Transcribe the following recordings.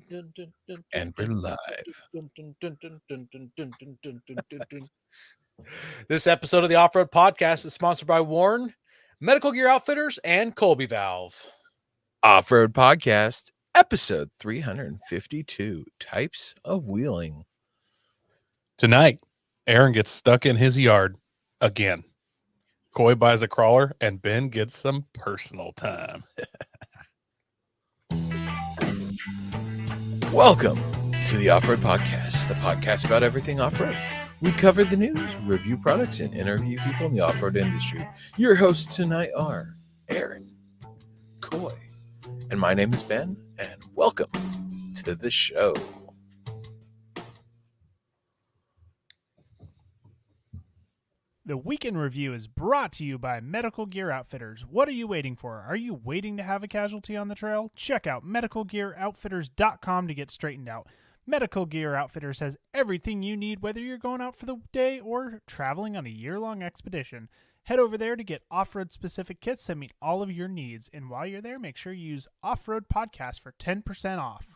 And we're live. This episode of the Off-Road Podcast is sponsored by Warren, Medical Gear Outfitters, and Colby Valve. Off-Road Podcast, episode 352, Types of Wheeling. Tonight, Aaron gets stuck in his yard again. Coy buys a crawler, and Ben gets some personal time. Welcome to the Off-Road Podcast, the podcast about everything off-road. We cover the news, review products, and interview people in the off-road industry. Your hosts tonight are Aaron, Coy, and my name is Ben, and welcome to the show. The Weekend Review is brought to you by Medical Gear Outfitters. What are you waiting for? Are you waiting to have a casualty on the trail? Check out medicalgearoutfitters.com to get straightened out. Medical Gear Outfitters has everything you need, whether you're going out for the day or traveling on a year-long expedition. Head over there to get off-road specific kits that meet all of your needs. And while you're there, make sure you use Off-Road Podcast for 10% off.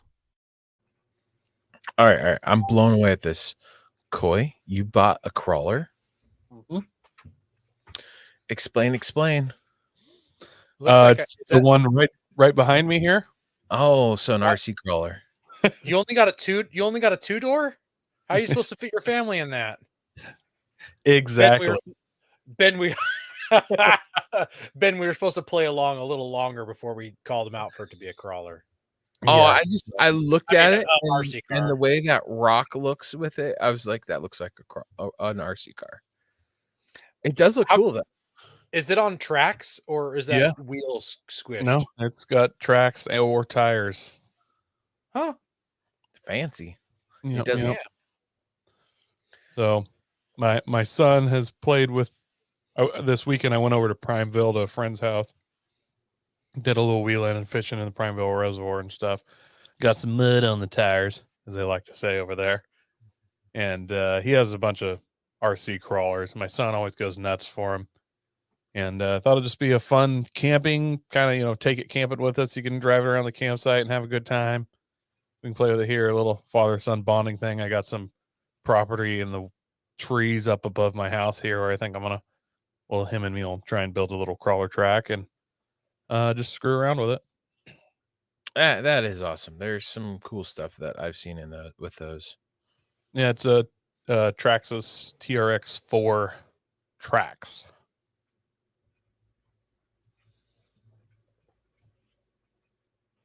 All right. I'm blown away at this. Coy, you bought a crawler? Mm-hmm. Explain. It's the one right behind me here. Oh, so an RC crawler. You only got a two-door? How are you supposed to fit your family in that? Exactly. Ben, we were supposed to play along a little longer before we called him out for it to be a crawler. Oh, Yeah. I looked at it RC car. and the way that rock looks with it, I was like, that looks like an RC car. It does look cool though. Is it on tracks or is that wheels squished? No, it's got tracks or tires. Huh? Fancy. Yep, It does. yep. So my son has played with this weekend. I went over to Primeville to a friend's house, did a little wheeling and fishing in the Primeville Reservoir and stuff. Got some mud on the tires, as they like to say over there. And he has a bunch of RC crawlers. My son always goes nuts for him. And I thought it'd just be a fun camping kind of, take it camping with us. You can drive it around the campsite and have a good time. We can play with it here, a little father-son bonding thing. I got some property in the trees up above my house here where I think him and me will try and build a little crawler track and just screw around with it. That is awesome. There's some cool stuff that I've seen with those. Yeah, it's a Traxxas TRX 4 Trax.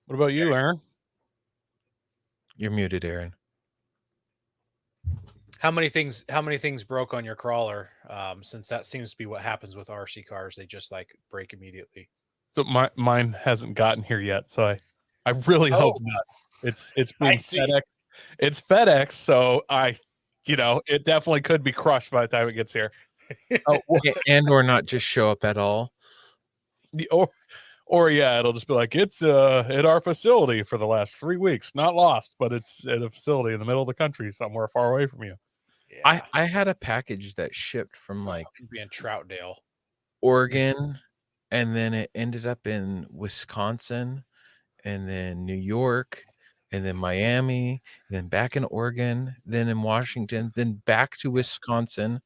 What about you, Aaron? You're muted, Aaron. How many things broke on your crawler? Since that seems to be what happens with RC cars, they just like break immediately. So mine hasn't gotten here yet, so I really hope not. It's being FedEx. It's FedEx, so it definitely could be crushed by the time it gets here. Or not just show up at all. Or it'll just be like, it's at our facility for the last 3 weeks. Not lost, but it's at a facility in the middle of the country somewhere far away from you. Yeah. I had a package that shipped from being Troutdale, Oregon, and then it ended up in Wisconsin, and then New York, and then Miami, and then back in Oregon, then in Washington, then back to Wisconsin,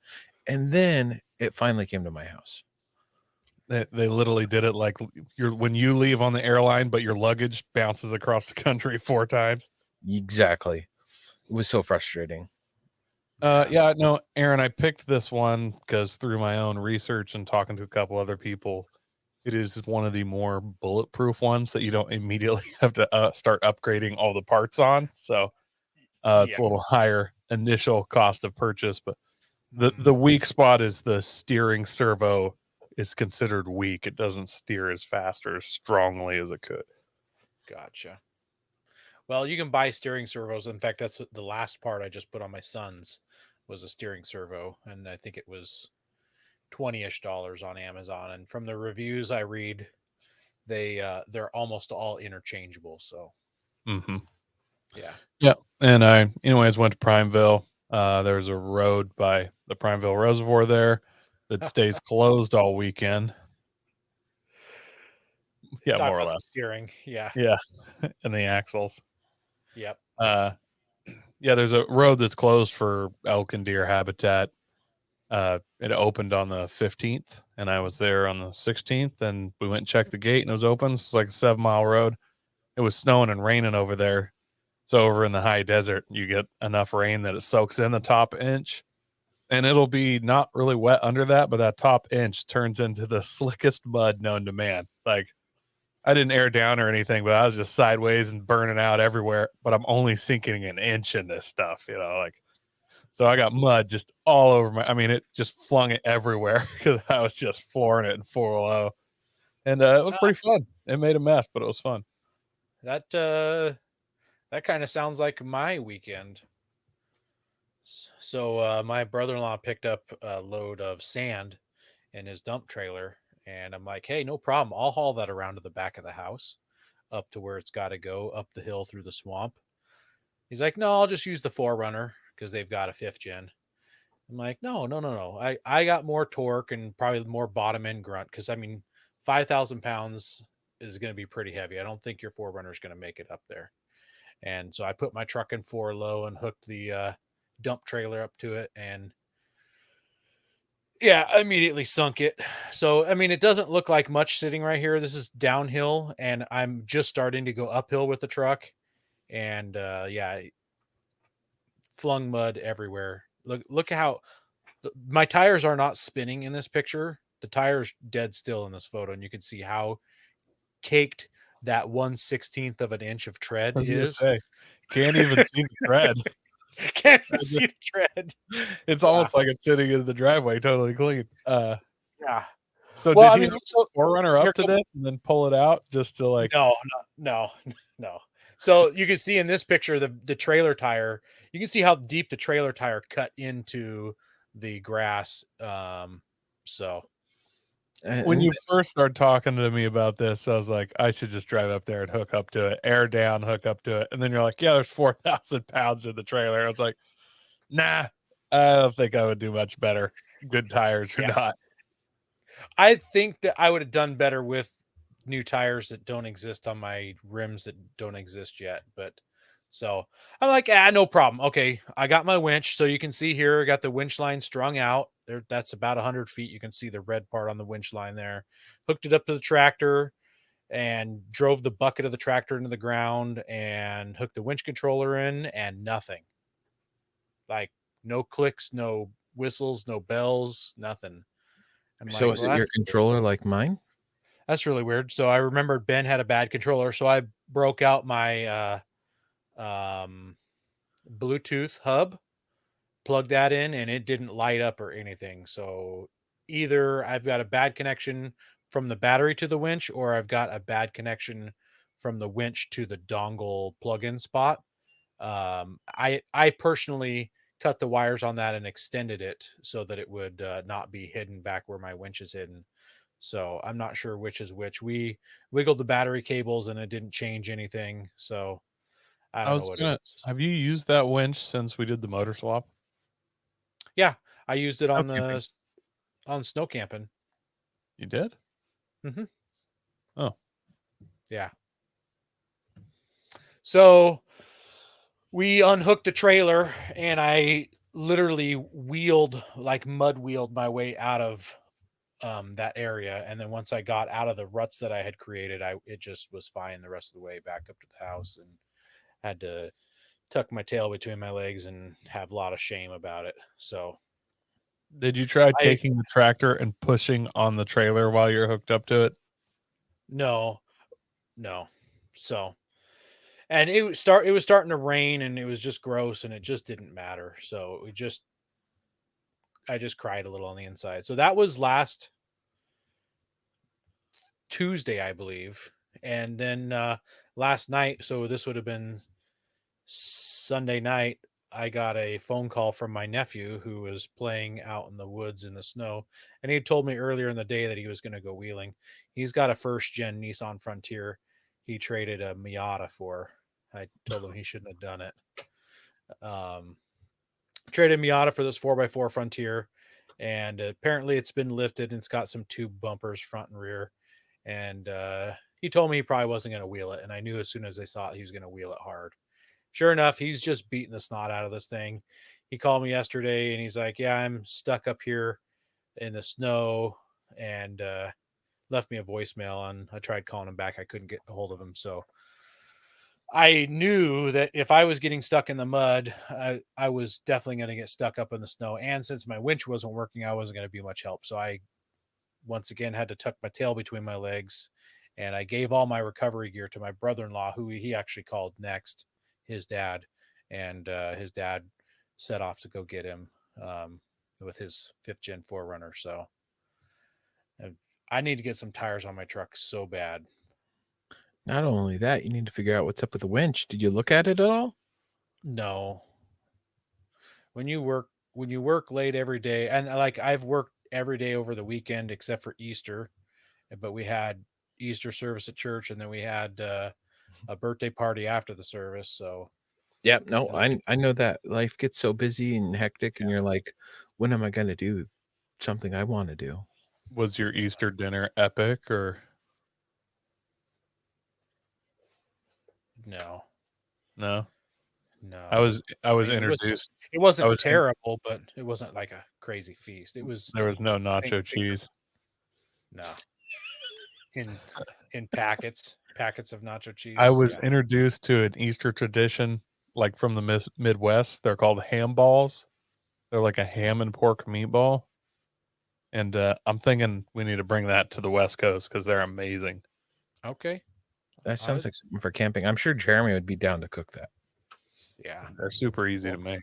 and then it finally came to my house. They literally did it like when you leave on the airline, but your luggage bounces across the country 4 times. Exactly. It was so frustrating. Aaron, I picked this one because through my own research and talking to a couple other people, it is one of the more bulletproof ones that you don't immediately have to start upgrading all the parts on. So it's a little higher initial cost of purchase, but the weak spot is the steering servo is considered weak. It doesn't steer as fast or as strongly as it could. Gotcha. Well, you can buy steering servos. In fact, that's the last part I just put on my son's was a steering servo, and I think it was $20-ish on Amazon. And from the reviews I read, they're almost all interchangeable. So, yeah. And I, anyways, went to Primeville. There's a road by the Primeville Reservoir there that stays closed all weekend. Yeah, more or less. Steering, yeah. And the axles. Yep. Yeah, there's a road that's closed for elk and deer habitat. It opened on the 15th, and I was there on the 16th, and we went and checked the gate, and it was open. It's like a 7-mile road. It was snowing and raining over there. So over in the high desert, you get enough rain that it soaks in the top inch, and it'll be not really wet under that, but that top inch turns into the slickest mud known to man. Like, I didn't air down or anything, but I was just sideways and burning out everywhere. But I'm only sinking an inch in this stuff, like. So I got mud just all over my. I mean, it just flung it everywhere because I was just flooring it in 4.0, and it was pretty fun. It made a mess, but it was fun. That kind of sounds like my weekend. So my brother-in-law picked up a load of sand in his dump trailer, and I'm like, hey, no problem. I'll haul that around to the back of the house, up to where it's got to go, up the hill through the swamp. He's like, no, I'll just use the 4Runner because they've got a 5th gen. I'm like, no. I got more torque and probably more bottom end grunt because, I mean, 5,000 pounds is going to be pretty heavy. I don't think your 4Runner is going to make it up there. And so I put my truck in 4 low and hooked the dump trailer up to it. And yeah, I immediately sunk it. So, I mean, it doesn't look like much sitting right here. This is downhill, and I'm just starting to go uphill with the truck. And yeah, flung mud everywhere. Look at how my tires are not spinning in this picture. The tire's dead still in this photo, and you can see how caked that 1/16 of an inch of tread I was gonna is. say, can't even see the tread. Can't even see the tread. It's almost like it's sitting in the driveway, totally clean. Yeah. So Well, did I he mean, hook so the 4Runner here up to this and then pull it out just to like? no. So you can see in this picture the trailer tire. You can see how deep the trailer tire cut into the grass. So When you first started talking to me about this, I was like, I should just drive up there and hook up to it, air down, hook up to it. And then you're like, yeah, there's 4,000 pounds in the trailer. I was like, nah, I don't think I would do much better. Good tires or yeah, not. I think that I would have done better with new tires that don't exist on my rims that don't exist yet. But so I'm like, no problem. Okay, I got my winch. So you can see here, I got the winch line strung out there. That's about 100 feet. You can see the red part on the winch line there. Hooked it up to the tractor and drove the bucket of the tractor into the ground and hooked the winch controller in, and nothing. Like, no clicks, no whistles, no bells, nothing. I'm So like, is well, it your controller like mine? that's really weird. So I remembered Ben had a bad controller, so I broke out my Bluetooth hub, plugged that in, and it didn't light up or anything. So either I've got a bad connection from the battery to the winch, or I've got a bad connection from the winch to the dongle plug-in spot. I personally cut the wires on that and extended it so that it would not be hidden back where my winch is hidden. So I'm not sure which is which. We wiggled the battery cables and it didn't change anything. So I I don't know was what gonna, it is. have you used that winch since we did the motor swap? Yeah, I used it Snow on camping. on snow camping. You did? Mm-hmm. Oh, Yeah. So we unhooked the trailer and I literally mud wheeled my way out of that area. And then once I got out of the ruts that I had created, it just was fine the rest of the way back up to the house, and had to tuck my tail between my legs and have a lot of shame about it. So did you try I taking the tractor and pushing on the trailer while you're hooked up to it? no. So, and it was starting to rain and it was just gross and it just didn't matter. So I just cried a little on the inside. So that was last Tuesday, I believe. And then last night, so this would have been Sunday night, I got a phone call from my nephew who was playing out in the woods in the snow. And he had told me earlier in the day that he was going to go wheeling. He's got a 1st-gen Nissan Frontier he traded a Miata for. I told him he shouldn't have done it. Traded Miata for this 4x4 Frontier. And apparently it's been lifted and it's got some tube bumpers front and rear. And he told me he probably wasn't going to wheel it. And I knew as soon as I saw it, he was going to wheel it hard. Sure enough, he's just beating the snot out of this thing. He called me yesterday and he's like, "Yeah, I'm stuck up here in the snow," and left me a voicemail. And I tried calling him back. I couldn't get a hold of him. So I knew that if I was getting stuck in the mud, I was definitely going to get stuck up in the snow. And since my winch wasn't working, I wasn't going to be much help. So I once again had to tuck my tail between my legs, and I gave all my recovery gear to my brother-in-law, who he actually called next, his dad, and his dad set off to go get him with his 5th-gen 4Runner. So I need to get some tires on my truck so bad. Not only that, you need to figure out what's up with the winch. Did you look at it at all? No. When you work late every day, and like I've worked every day over the weekend except for Easter, but we had Easter service at church, and then we had a birthday party after the service. So Yep. No, I know that life gets so busy and hectic, and Yeah. you're like, when am I going to do something I want to do? Was your Easter dinner epic or no, no? no, I was I mean, introduced. it wasn't I was in- terrible, but it wasn't like a crazy feast. It was There was no nacho think- cheese. no in packets of nacho cheese. I was Yeah. introduced to an Easter tradition, like from the Midwest. They're called ham balls. They're like a ham and pork meatball. And I'm thinking we need to bring that to the West Coast because they're amazing. Okay. That sounds like something for camping. I'm sure Jeremy would be down to cook that. Yeah. They're super easy to make.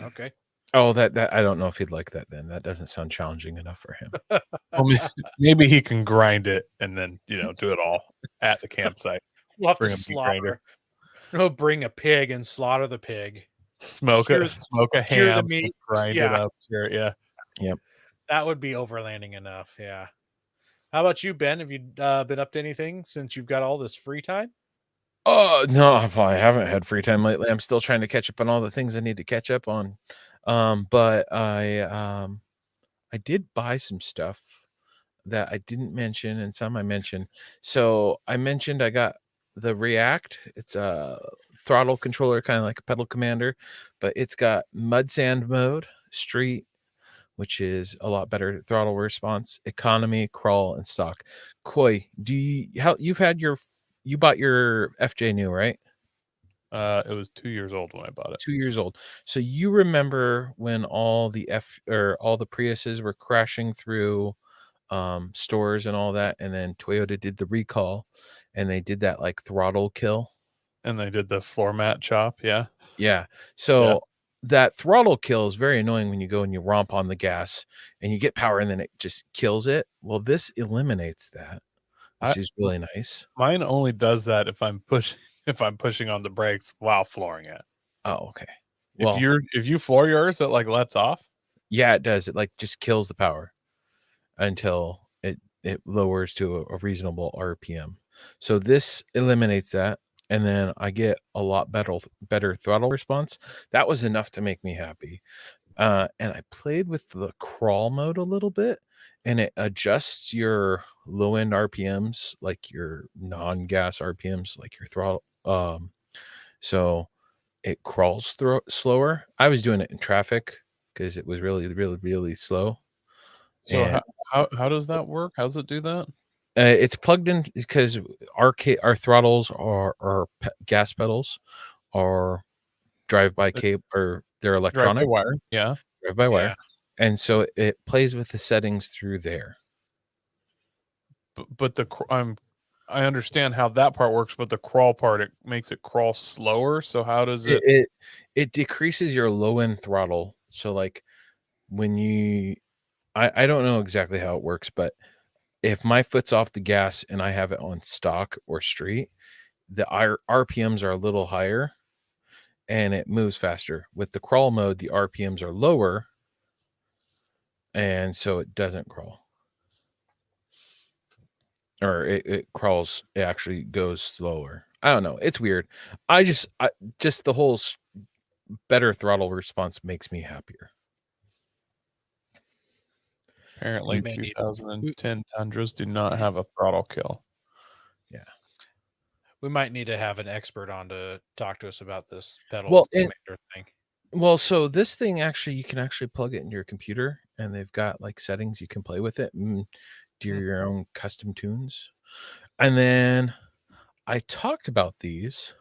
Okay. Oh, that I don't know if he'd like that then. That doesn't sound challenging enough for him. Well, maybe he can grind it and then do it all at the campsite. We'll have Bring to a meat grinder. slaughter. No, bring a pig and slaughter the pig. Smoke Cure a cure the ham, meat. grind it Yeah. up. Yeah. That would be overlanding enough. Yeah. How about you, Ben? Have you been up to anything since you've got all this free time? Oh no, I haven't had free time lately. I'm still trying to catch up on all the things I need to catch up on. But I did buy some stuff that I didn't mention, and some I mentioned. So I mentioned I got the React. It's a throttle controller, kind of like a pedal commander, but it's got mud sand mode, street, which is a lot better throttle response, economy, crawl, and stock. Koi, you bought your FJ new, right? It was 2 years old when I bought it. 2 years old. So you remember when all the Priuses were crashing through stores and all that, and then Toyota did the recall, and they did that like throttle kill. And they did the floor mat chop. Yeah. Yeah. So that throttle kill is very annoying when you go and you romp on the gas and you get power and then it just kills it. Well, this eliminates that, which is really nice. Mine only does that if I'm pushing on the brakes while flooring it. Oh, okay. Well, if you floor yours, it like lets off. Yeah, it does. It like just kills the power until it lowers to a reasonable RPM. So this eliminates that, and then I get a lot better throttle response. That was enough to make me happy. And I played with the crawl mode a little bit, and it adjusts your low end RPMs, like your non-gas RPMs, like your throttle. So it crawls slower. I was doing it in traffic because it was really, really, really slow. So how does that work? How does it do that? It's plugged in because our throttles are gas pedals are drive-by cable, or they're electronic. Drive-by wire. Yeah. Drive-by-wire. And so it plays with the settings through there. But I understand how that part works, but the crawl part, it makes it crawl slower. So how does it? It decreases your low end throttle. So like when I don't know exactly how it works, but if my foot's off the gas and I have it on stock or street, the RPMs are a little higher and it moves faster. With the crawl mode, the RPMs are lower, and so it doesn't crawl. Or it crawls, it actually goes slower. I don't know. It's weird. I just the whole better throttle response makes me happier. Apparently, 2010 Tundras do not have a throttle kill. Yeah. We might need to have an expert on to talk to us about this pedal Well, and commander thing. well, so this thing actually, you can actually plug it into your computer, and they've got like settings you can play with it and do Hmm. your own custom tunes. And then I talked about these.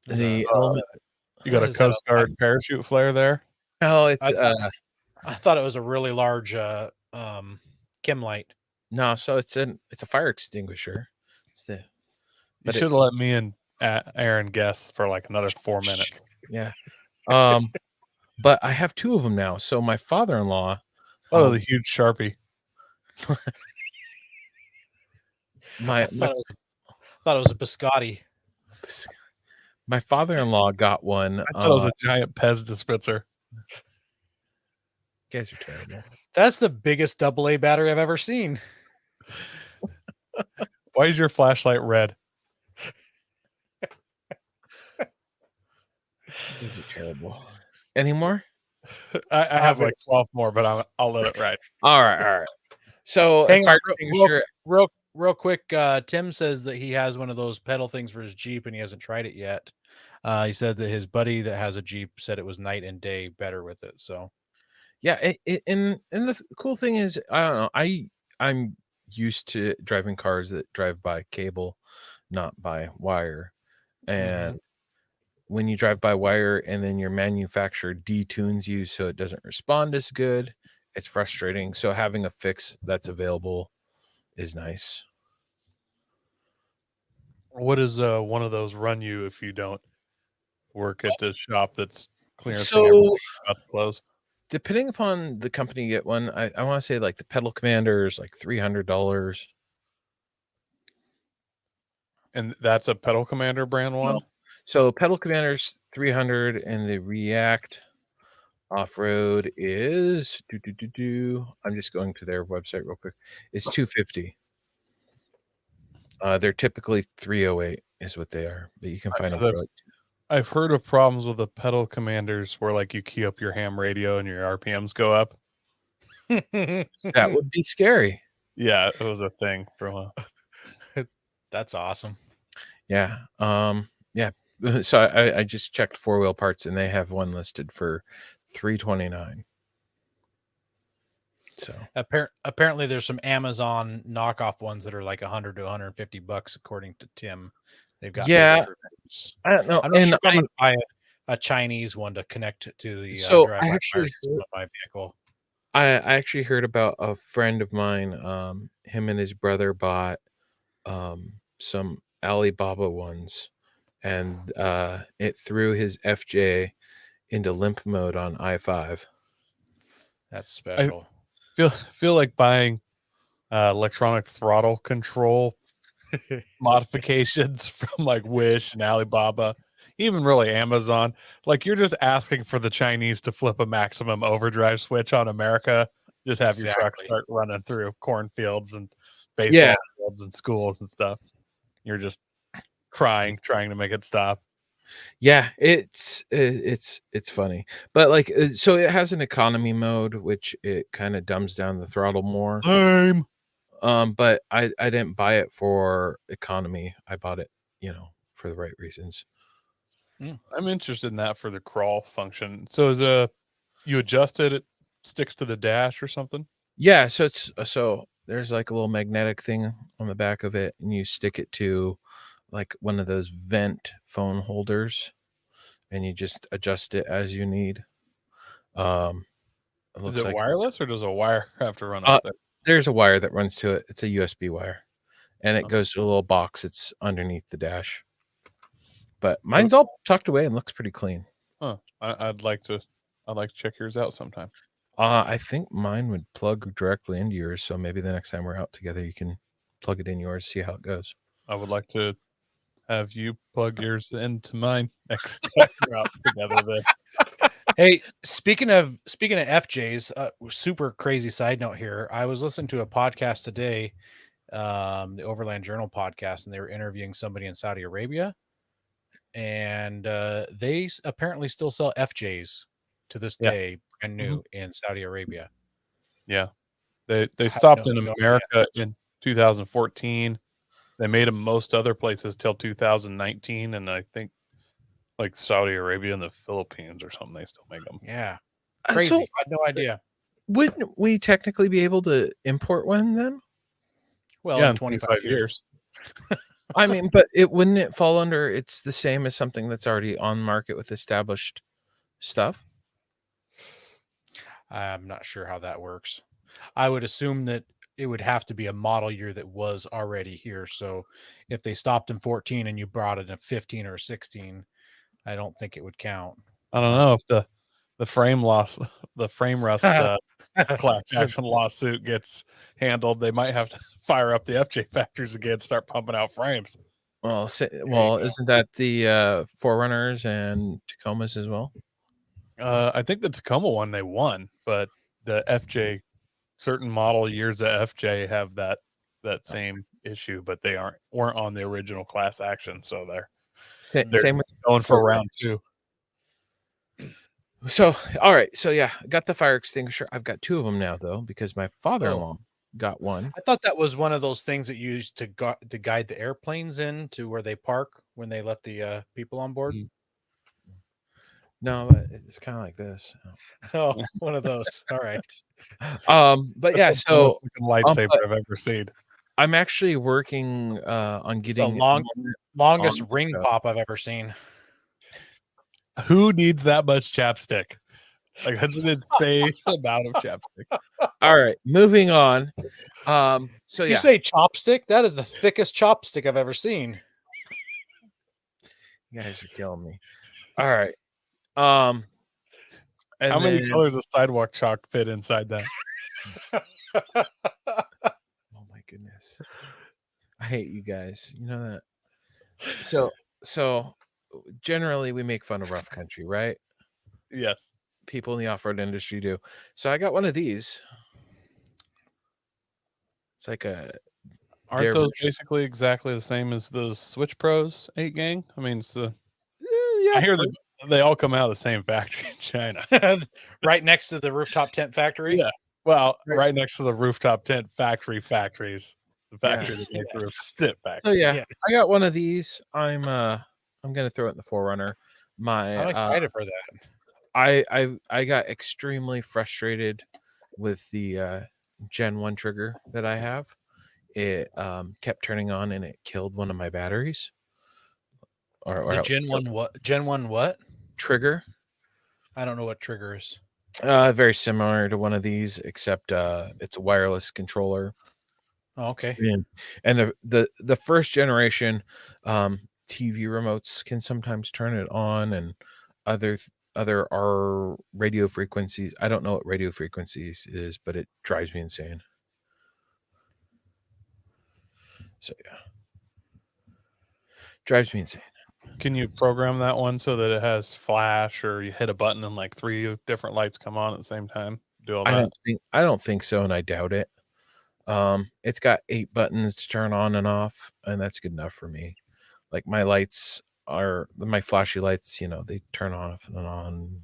Is The that- element. You got a Is that Coast Guard parachute flare there? Oh, it's I thought it was a really large chem light. no. So it's a fire extinguisher. It's the, You But it- should have let me and Aaron guess for like another 4 minutes. yeah. But I have two of them now. So my father-in-law, Oh, it was a huge Sharpie. my I thought it was a biscotti. my father-in-law got one. I thought it was a giant Pez dispenser. You guys are terrible. That's the biggest AA battery I've ever seen. Why is your flashlight red? You guys are terrible. Any more? I have like 12 more, but I'll let it ride. All right. So a Hang fire on, extinguisher. real quick. Tim says that he has one of those pedal things for his Jeep and he hasn't tried it yet. He said that his buddy that has a Jeep said it was night and day better with it. So Yeah, and the cool thing is, I don't know. I'm used to driving cars that drive by cable, not by wire. And when you drive by wire and then your manufacturer detunes you so it doesn't respond as good, it's frustrating. So having a fix that's available is nice. What does one of those run you if you don't work at the shop that's clearancing So everything about to close? depending upon the company you get one, I want to say like the Pedal Commander is like $300. And that's a Pedal Commander brand one? No. So Pedal Commander's 300 and the React off-road is I'm just going to their website real quick. It's 250. They're typically 308 is what they are, but you can find them for like I've heard of problems with the Pedal Commanders where like you key up your ham radio and your RPMs go up. that would be scary. Yeah, it was a thing for a while. that's awesome. Yeah. Yeah. So I just checked Four Wheel Parts and they have one listed for $329. So apparently there's some Amazon knockoff ones that are like $100 to $150 according to Tim. They've got Yeah. pictures. I don't know. I'm not And sure if I'm gonna buy a Chinese one to connect to the So I drive-by actually fire system of my vehicle. I actually heard about a friend of mine. Him and his brother bought some Alibaba ones, and it threw his FJ into limp mode on I-5. That's special. Feel like buying electronic throttle control modifications from like Wish and Alibaba, even really Amazon. Like you're just asking for the Chinese to flip a maximum overdrive switch on America. Just have your truck Exactly. start running through cornfields and baseball fields and schools and stuff. You're just crying, trying to make it stop. Yeah, it's funny, but like so it has an economy mode, which it kind of dumbs down the throttle more. Lame. But I didn't buy it for economy. I bought it, for the right reasons. I'm interested in that for the crawl function. So you adjust it sticks to the dash or something? Yeah, so there's like a little magnetic thing on the back of it, and you stick it to like one of those vent phone holders, and you just adjust it as you need. It Is it wireless or does a wire have to run Uh, up there? There's a wire that runs to it. It's a USB wire, and it Oh. goes to a little box. It's underneath the dash. But mine's all tucked away and looks pretty clean. Huh. I'd like to check yours out sometime. I think mine would plug directly into yours, so maybe the next time we're out together, you can plug it in yours, see how it goes. I would like to have you plug yours into mine next time we're out together. Then Hey, speaking of FJs, super crazy side note here. I was listening to a podcast today, the Overland Journal podcast, and they were interviewing somebody in Saudi Arabia, and they apparently still sell FJs to this day, brand new in Saudi Arabia. Yeah, they stopped no in idea. America in 2014, They made them most other places till 2019, and I think like Saudi Arabia and the Philippines or something, they still make them. Yeah. So Crazy. I had no idea. wouldn't we technically be able to import one then? Well, Yeah, in in 25 years. I mean, but wouldn't it fall under it's the same as something that's already on market with established stuff? I'm not sure how that works. I would assume that it would have to be a model year that was already here. So if they stopped in 14 and you brought it in 15 or 16, I don't think it would count. I don't know if the frame rust class action lawsuit gets handled. They might have to fire up the FJ factories again, start pumping out frames. Well, go. isn't that the Forerunners and Tacomas as well? I think the Tacoma one they won, but the FJ certain model years of FJ have that same issue, but they weren't on the original class action, so they're Same with going for Forerunners. round 2. So, all right. So, yeah, I got the fire extinguisher. I've got 2 of them now, though, because my father-in-law got one. I thought that was one of those things that you used to guide the airplanes in to where they park when they let the people on board. No, but it's kind of like this. Oh, one of those. All right. But yeah, That's the so most looking lightsaber I've ever seen. I'm actually working on It's getting the longest on ring the- pop I've ever seen. Who needs that much chapstick? Like that's an insane amount of chapstick. All right, moving on. So Did yeah, you say chopstick? That is the thickest chopstick I've ever seen. you guys are killing me. All right. And How many then- colors of sidewalk chalk fit inside that? Oh my goodness. I hate you guys. You know that. So generally we make fun of rough country, right? Yes. People in the off-road industry do. So I got one of these. It's like a Aren't Dare those version. basically exactly the same as those Switch Pros 8 gang? I mean, it's the yeah, I hear they all come out of the same factory in China. Right next to the rooftop tent factory. Yeah. Well, right next to the rooftop tent factories. The factory Yes, that makes the yes. rooftop tent So factory. yeah, Yeah. I got one of these. I'm gonna throw it in the Forerunner. I'm excited for that. I got extremely frustrated with the Gen 1 trigger that I have. It kept turning on and it killed one of my batteries. Or The Gen 1 what? Gen 1 what? trigger. I don't know what trigger is. Very similar to one of these, except it's a wireless controller. Oh, okay. And the first generation TV remotes can sometimes turn it on, and other are radio frequencies. I don't know what radio frequencies is, but it drives me insane. So yeah, drives me insane. Can you program that one so that it has flash, or you hit a button and like 3 different lights come on at the same time? Do all that? I don't think so, and I doubt it. It's got 8 buttons to turn on and off, and that's good enough for me. Like my lights are my flashy lights, they turn off and on,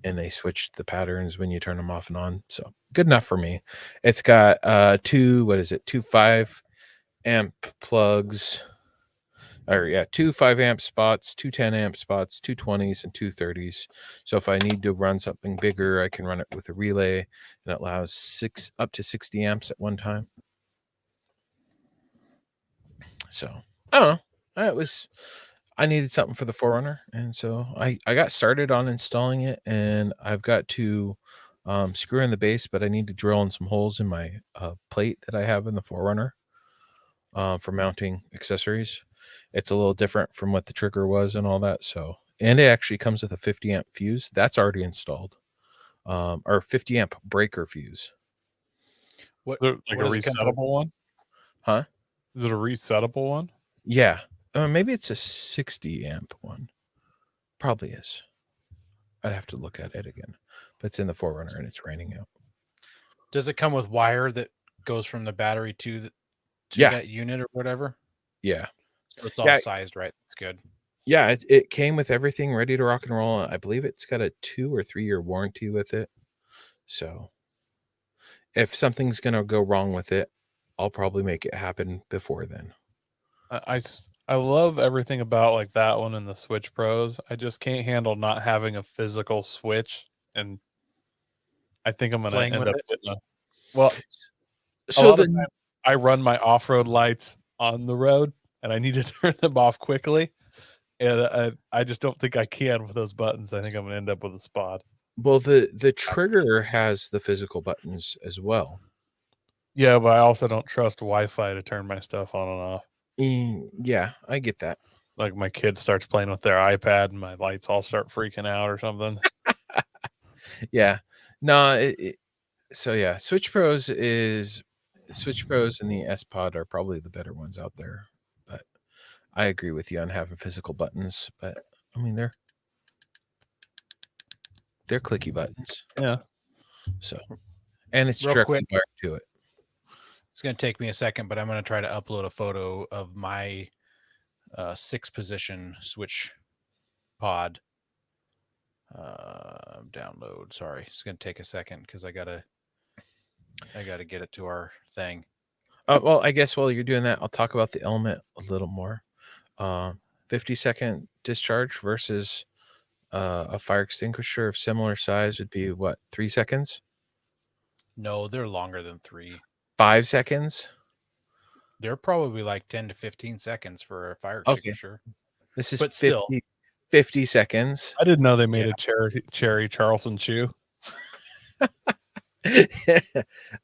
and they switch the patterns when you turn them off and on. So good enough for me. It's got two 5 amp plugs. Or yeah, 2 5-amp spots, 2 10-amp spots, 2 20s, and 2 30s. So if I need to run something bigger, I can run it with a relay, and it allows up to 60 amps at one time. So I don't know. I needed something for the Forerunner, and so I got started on installing it, and I've got to screw in the base, but I need to drill in some holes in my plate that I have in the Forerunner for mounting accessories. It's a little different from what the trigger was and all that. So, and it actually comes with a 50 amp fuse that's already installed, or 50 amp breaker fuse. What? Like what a does it come from? resettable one? Huh? Is it a resettable one? Yeah. Maybe it's a 60 amp one. Probably is. I'd have to look at it again, but it's in the Forerunner and it's raining out. Does it come with wire that goes from the battery to Yeah. that unit or whatever? Yeah. So it's all Yeah. sized right. That's good. Yeah. It came with everything ready to rock and roll. I believe it's got a 2 or 3 year warranty with it. So if something's going to go wrong with it, I'll probably make it happen before then. I love everything about like that one and the Switch Pros. I just can't handle not having a physical Switch, and I think I'm gonna Playing end with up it? getting a. Well, a So lot of the times I run my off-road lights on the road, and I need to turn them off quickly, and I just don't think I can with those buttons. I think I'm gonna end up with a spot. the trigger has the physical buttons as well. Yeah, but I also don't trust Wi-Fi to turn my stuff on and off. Yeah, I get that. Like my kid starts playing with their iPad, and my lights all start freaking out or something. Yeah. No, so yeah, Switch Pros and the S Pod are probably the better ones out there. But I agree with you on having physical buttons, but I mean they're clicky buttons. Yeah. So, and it's Real directly quick. wired to it. It's going to take me a second, but I'm going to try to upload a photo of my 6-position switch pod. Download. Sorry, it's going to take a second because I gotta get it to our thing. Well, I guess while you're doing that, I'll talk about the Element a little more. 50-second discharge versus a fire extinguisher of similar size would be what, 3 seconds? No, they're longer than 3. 5 seconds? They're probably like 10 to 15 seconds for a fire Okay. extinguisher. This is But 50, still. 50 seconds. I didn't know they made Yeah. a cherry Charleston chew.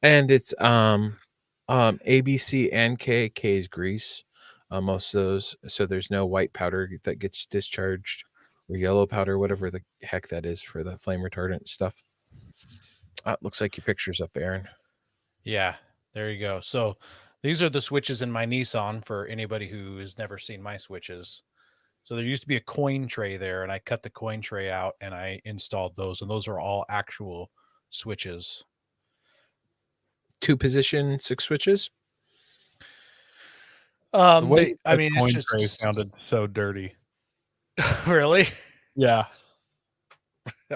And it's ABC and K. K is grease. Most of those, so there's no white powder that gets discharged or yellow powder, whatever the heck that is for the flame retardant stuff. Looks like your picture's up, Aaron. Yeah, there you go. So these are the switches in my Nissan for anybody who has never seen my switches. So there used to be a coin tray there, and I cut the coin tray out and I installed those, and those are all actual switches. 2-position 6 switches. The way It's coin just tray sounded so dirty. really. Yeah.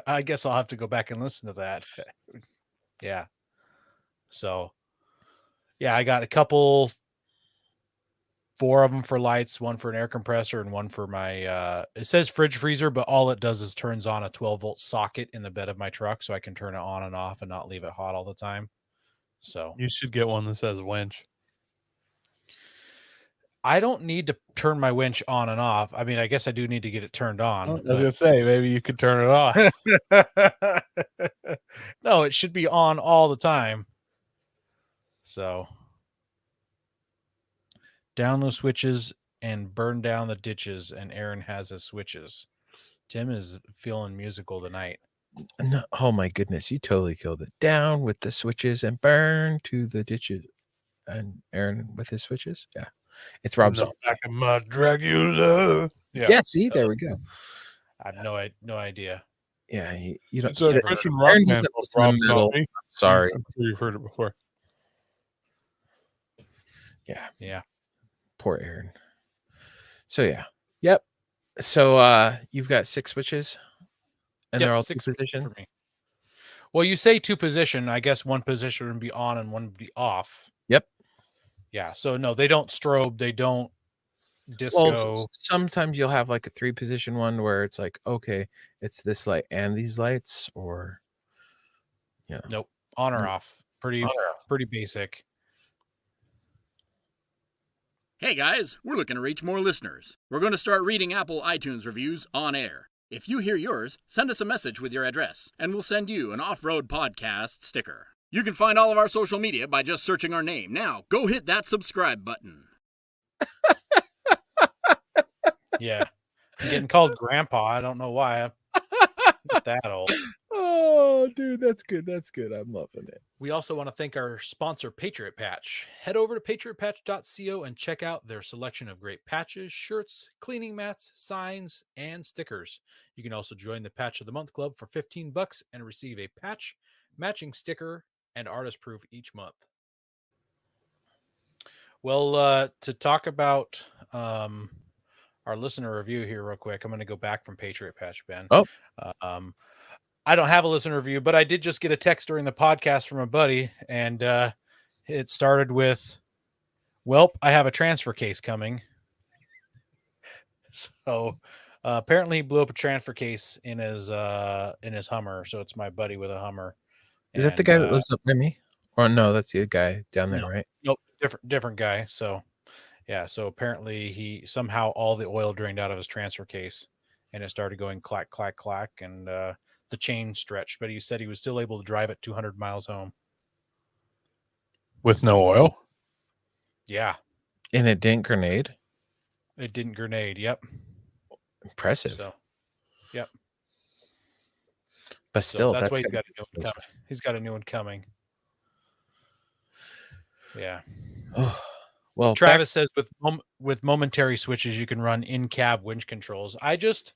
I guess I'll have to go back and listen to that. Yeah. So, yeah, I got a couple, 4 of them for lights, 1 for an air compressor, and 1 for my, it says fridge freezer, but all it does is turns on a 12-volt socket in the bed of my truck so I can turn it on and off and not leave it hot all the time. So You should get one that says winch. I don't need to turn my winch on and off. I mean, I guess I do need to get it turned on. I was going to say, maybe you could turn it off. No, it should be on all the time. So down those switches and burn down the ditches, and Aaron has his switches. Tim is feeling musical tonight. No, oh my goodness, you totally killed it. Down with the switches and burn to the ditches. And Aaron with his switches. Yeah, it's Rob's In the back of my Dracula. Yeah, see, there we go. I have no idea. Yeah, you don't. So Aaron Christian rock doesn't band listen to Rob metal. Zombie. Sorry. I'm sure you've heard it before. Yeah. Poor Aaron. So yeah. Yep. So you've got 6 switches and Yep, they're all 6 2-position. for me. Well, you say 2-position. I guess 1 position would be on and 1 would be off. Yep. Yeah. So no, they don't strobe. They don't disco. Well, sometimes you'll have like a 3-position one where it's like, okay, it's this light and these lights, or Nope. On or off. Pretty On or off. pretty basic. Hey guys, we're looking to reach more listeners. We're going to start reading Apple iTunes reviews on air. If you hear yours, send us a message with your address, and we'll send you an Off-Road Podcast sticker. You can find all of our social media by just searching our name. Now, go hit that subscribe button. Yeah. I'm getting called grandpa. I don't know why. I'm not that old. Oh, dude, that's good. That's good. I'm loving it. We also want to thank our sponsor, Patriot Patch. Head over to patriotpatch.co and check out their selection of great patches, shirts, cleaning mats, signs, and stickers. You can also join the Patch of the Month Club for $15 and receive a patch, matching sticker, and artist proof each month. Well, to talk about our listener review here real quick, I'm going to go back from Patriot Patch, Ben. Oh. I don't have a listener review, but I did just get a text during the podcast from a buddy, and it started with, Well, I have a transfer case coming. So apparently he blew up a transfer case in his Hummer. So it's my buddy with a Hummer. Is that the guy that lives up by me? Or no, that's the guy down there, No. right? Nope, different guy. So yeah, so apparently he somehow all the oil drained out of his transfer case and it started going clack, clack, clack, and the chain stretched, but he said he was still able to drive it 200 miles home. With no oil? Yeah. And it didn't grenade? It didn't grenade. Yep. Impressive. So, yep. But still, so that's why gotta he's got a new be one coming. He's got a new one coming. Yeah. Oh, well, Travis says with momentary switches, you can run in-cab winch controls. I just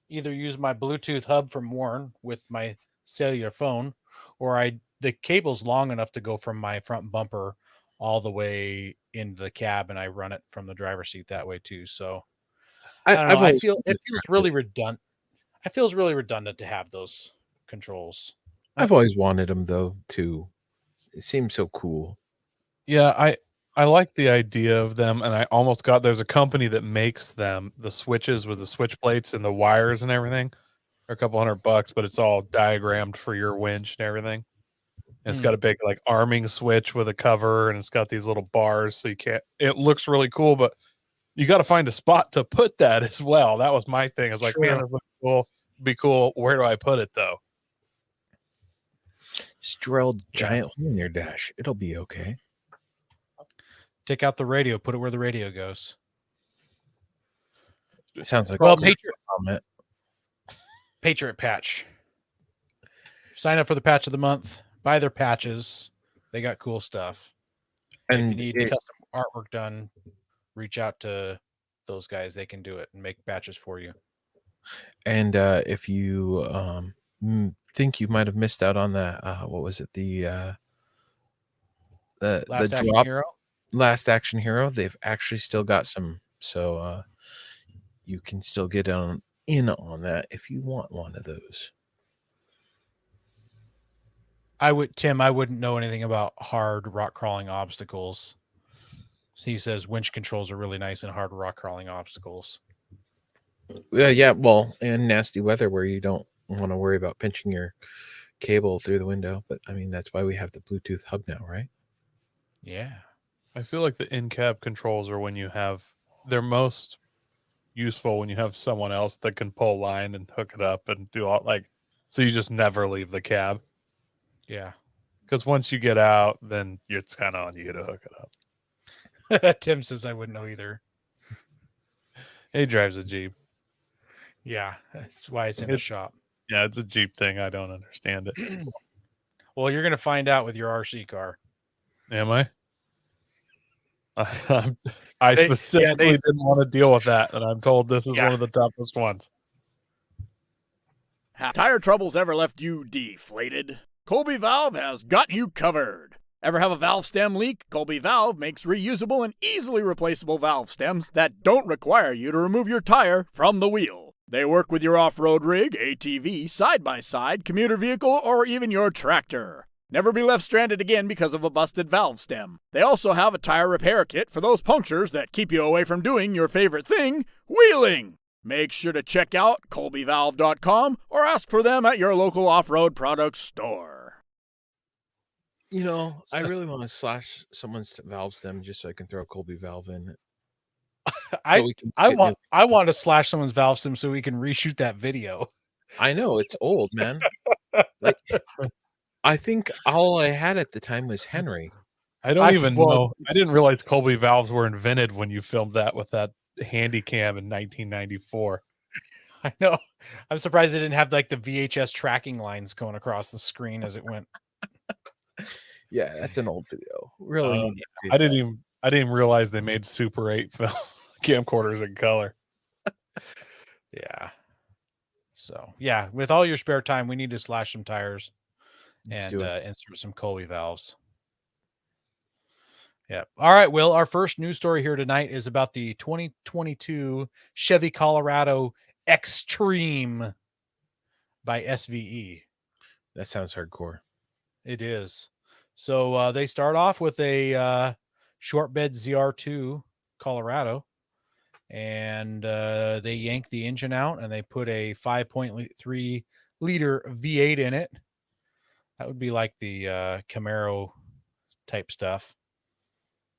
either use my Bluetooth hub from Warren with my cellular phone, or the cable's long enough to go from my front bumper all the way into the cab, and I run it from the driver's seat that way too. So I don't know. It feels really redundant. It feels really redundant to have those controls. I've always wanted them though too. It seems so cool. Yeah, I like the idea of them, and I almost got there's a company that makes them, the switches with the switch plates and the wires and everything. They're a couple $100, but it's all diagrammed for your winch and everything. And it's got a big like arming switch with a cover, and it's got these little bars, so you can't. It looks really cool, but you got to find a spot to put that as well. That was my thing. I was like, man, this looks cool. Be cool. Where do I put it though? Just drill a giant hole in your dash. It'll be okay. Take out the radio, put it where the radio goes. It sounds like Well, Patriot Patch. Sign up for the patch of the month. Buy their patches. They got cool stuff. And if you need custom artwork done, reach out to those guys. They can do it and make patches for you. And if you think you might have missed out on that, what was it? The Last Action Hero. They've actually still got some, so you can still get in on that if you want one of those. I wouldn't know anything about hard rock crawling obstacles. He says winch controls are really nice in hard rock crawling obstacles. Yeah, well, and nasty weather where you don't want to worry about pinching your cable through the window. But I mean, that's why we have the Bluetooth hub now, right? Yeah. I feel like the in-cab controls are they're most useful when you have someone else that can pull line and hook it up and do all so you just never leave the cab. Yeah. Because once you get out, then it's kind of on you to hook it up. Tim says I wouldn't know either. He drives a Jeep. Yeah, that's why it's in the shop. Yeah, it's a Jeep thing. I don't understand it. Well, you're going to find out with your RC car. Am I? I specifically didn't want to deal with that, and I'm told this is one of the toughest ones. Have tire troubles ever left you deflated? Colby Valve has got you covered. Ever have a valve stem leak? Colby Valve makes reusable and easily replaceable valve stems that don't require you to remove your tire from the wheel. They work with your off-road rig, ATV, side-by-side, commuter vehicle, or even your tractor. Never be left stranded again because of a busted valve stem. They also have a tire repair kit for those punctures that keep you away from doing your favorite thing, wheeling. Make sure to check out colbyvalve.com or ask for them at your local off-road products store. You know, I really want to slash someone's valve stem just so I can throw a Colby valve in it. I want to slash someone's valve stem so we can reshoot that video. I know it's old, man. I think all I had at the time was Henry. I don't even know. I didn't realize Colby valves were invented when you filmed that with that handy cam in 1994. I know. I'm surprised they didn't have the VHS tracking lines going across the screen as it went. Yeah, that's an old video. Really, I didn't even realize they made Super 8 film camcorders in color. Yeah. So yeah, with all your spare time, we need to slash some tires and insert some Colby valves. Yeah. All right, Will. Our first news story here tonight is about the 2022 Chevy Colorado Extreme by SVE. That sounds hardcore. It is. So they start off with a short bed ZR2 Colorado, and they yanked the engine out and they put a 5.3 liter V8 in it. That would be like the Camaro type stuff.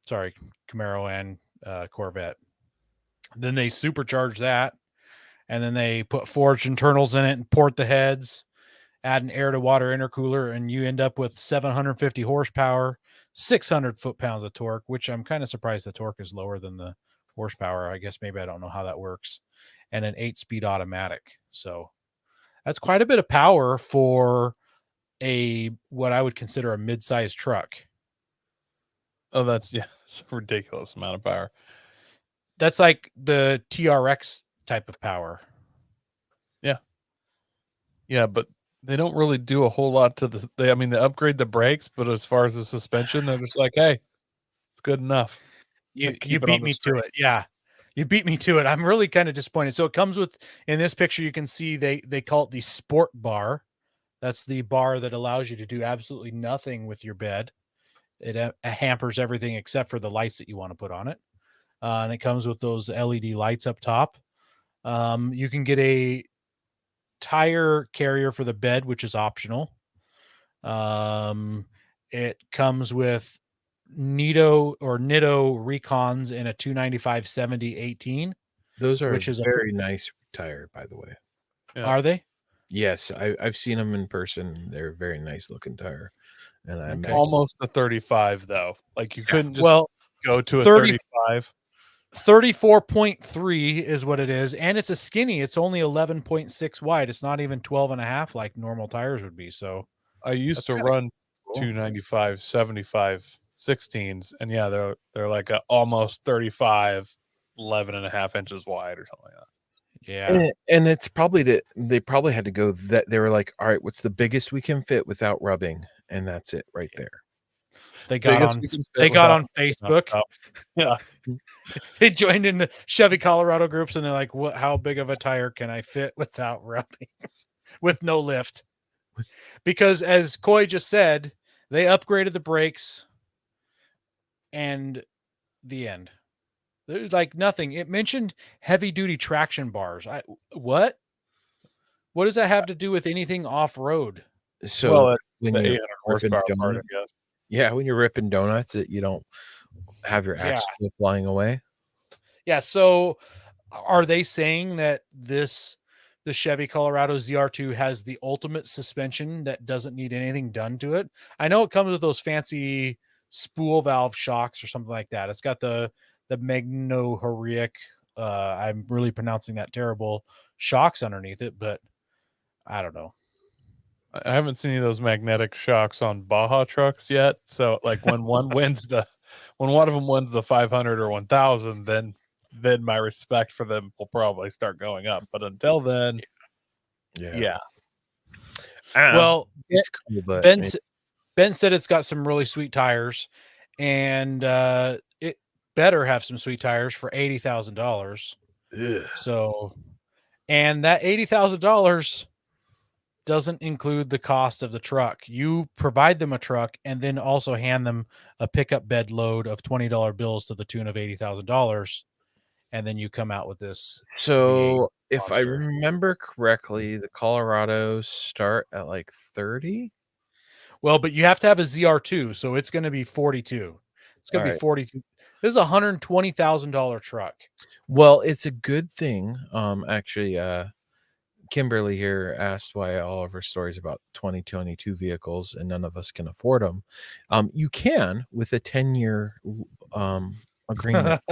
Sorry, Camaro and Corvette. Then they supercharge that, and then they put forged internals in it and port the heads, add an air to water intercooler, and you end up with 750 horsepower, 600 foot-pounds of torque, which I'm kind of surprised the torque is lower than the horsepower. I guess maybe I don't know how that works. And an 8-speed automatic. So that's quite a bit of power for what I would consider a mid-sized truck. Oh, that's a ridiculous amount of power. That's like the TRX type of power. Yeah, but they don't really do a whole lot to they upgrade the brakes, but as far as the suspension, they're just like, hey, it's good enough. You beat me to it. Yeah. You beat me to it. I'm really kind of disappointed. So it comes with, in this picture, you can see they call it the sport bar. That's the bar that allows you to do absolutely nothing with your bed. It hampers everything except for the lights that you want to put on it. And it comes with those LED lights up top. You can get a tire carrier for the bed, which is optional. It comes with Nitto Recons in a 295/70/18. Those are which is very nice tire, by the way. Yeah. Are they? Yes, I've seen them in person. They're a very nice looking tire, and I'm Okay. Almost a 35 though. Like you couldn't just go to a 30 35. 34.3 is what it is, and it's a skinny. It's only 11.6 wide. It's not even 12 and a half like normal tires would be. So I used to That's run cool. 295 75 16s, and yeah, they're like a almost 35, 11 and a half inches wide or something like that. yeah, and it's probably they probably had to go that they were like, all right, what's the biggest we can fit without rubbing, and that's it right there. they got Biggest on. we can fit They got without- on Facebook. Oh, yeah. They joined in the Chevy Colorado groups, and they're like, "What? How big of a tire can I fit without rubbing, with no lift?" Because as Coy just said, they upgraded the brakes, and the end. There's like nothing. It mentioned heavy duty traction bars. What? What does that have to do with anything off road? So Well, when the you're 800 ripping horsepower part, donuts, I guess. yeah, when you're ripping donuts, you don't have your Yeah. axle flying away. Yeah. So are they saying that the Chevy Colorado ZR2 has the ultimate suspension that doesn't need anything done to it? I know it comes with those fancy spool valve shocks or something like that. It's got the Magnohoric, I'm really pronouncing that terrible, shocks underneath it, but I don't know. I haven't seen any of those magnetic shocks on Baja trucks yet. So like when one when one of them wins the 500 or 1000, then my respect for them will probably start going up. But until then, yeah. Well, it's cool, but Ben said it's got some really sweet tires, and it better have some sweet tires for $80,000. ugh. So, and that $80,000 doesn't include the cost of the truck. You provide them a truck and then also hand them a pickup bed load of $20 bills to the tune of $80,000. And then you come out with this. So if I monster. remember correctly, the Colorados start at like 30. Well, but you have to have a ZR2, so it's going to be 42. It's going to be Alright. 42. This is a $120,000 truck. Well, it's a good thing. Actually, Kimberly here asked why all of her stories about 2022 vehicles and none of us can afford them. You can with a 10-year agreement,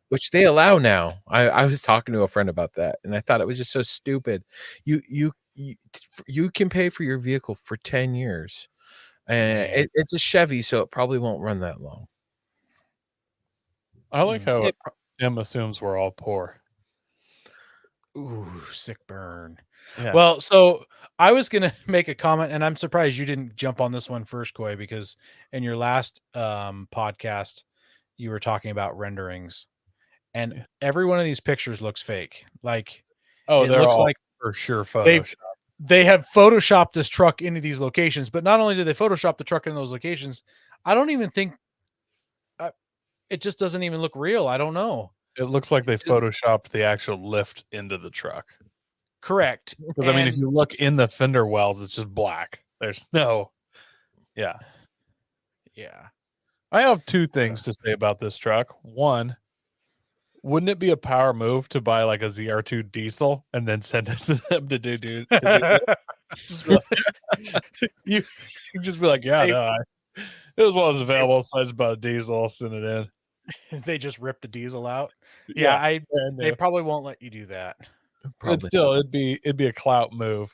which they allow now. I was talking to a friend about that, and I thought it was just so stupid. You can pay for your vehicle for 10 years, and it's a Chevy, so it probably won't run that long. I like how Tim assumes we're all poor. Ooh, sick burn. Yeah. Well, so I was going to make a comment, and I'm surprised you didn't jump on this one first, Coy, because in your last podcast, you were talking about renderings, and every one of these pictures looks fake. Like, it they're looks all like for sure Photoshop. they have photoshopped this truck into these locations, but not only did they photoshop the truck in those locations, I don't even think it just doesn't even look real. I don't know. It looks like they photoshopped the actual lift into the truck. Correct. Because I mean, if you look in the fender wells, it's just black. There's no, yeah. Yeah. I have two things to say about this truck. One, wouldn't it be a power move to buy like a ZR2 diesel and then send it to them to do that? You just be like, yeah, it was what was available, so I just bought a diesel, send it in. They just rip the diesel out. Yeah, They probably won't let you do that. It'd be a clout move.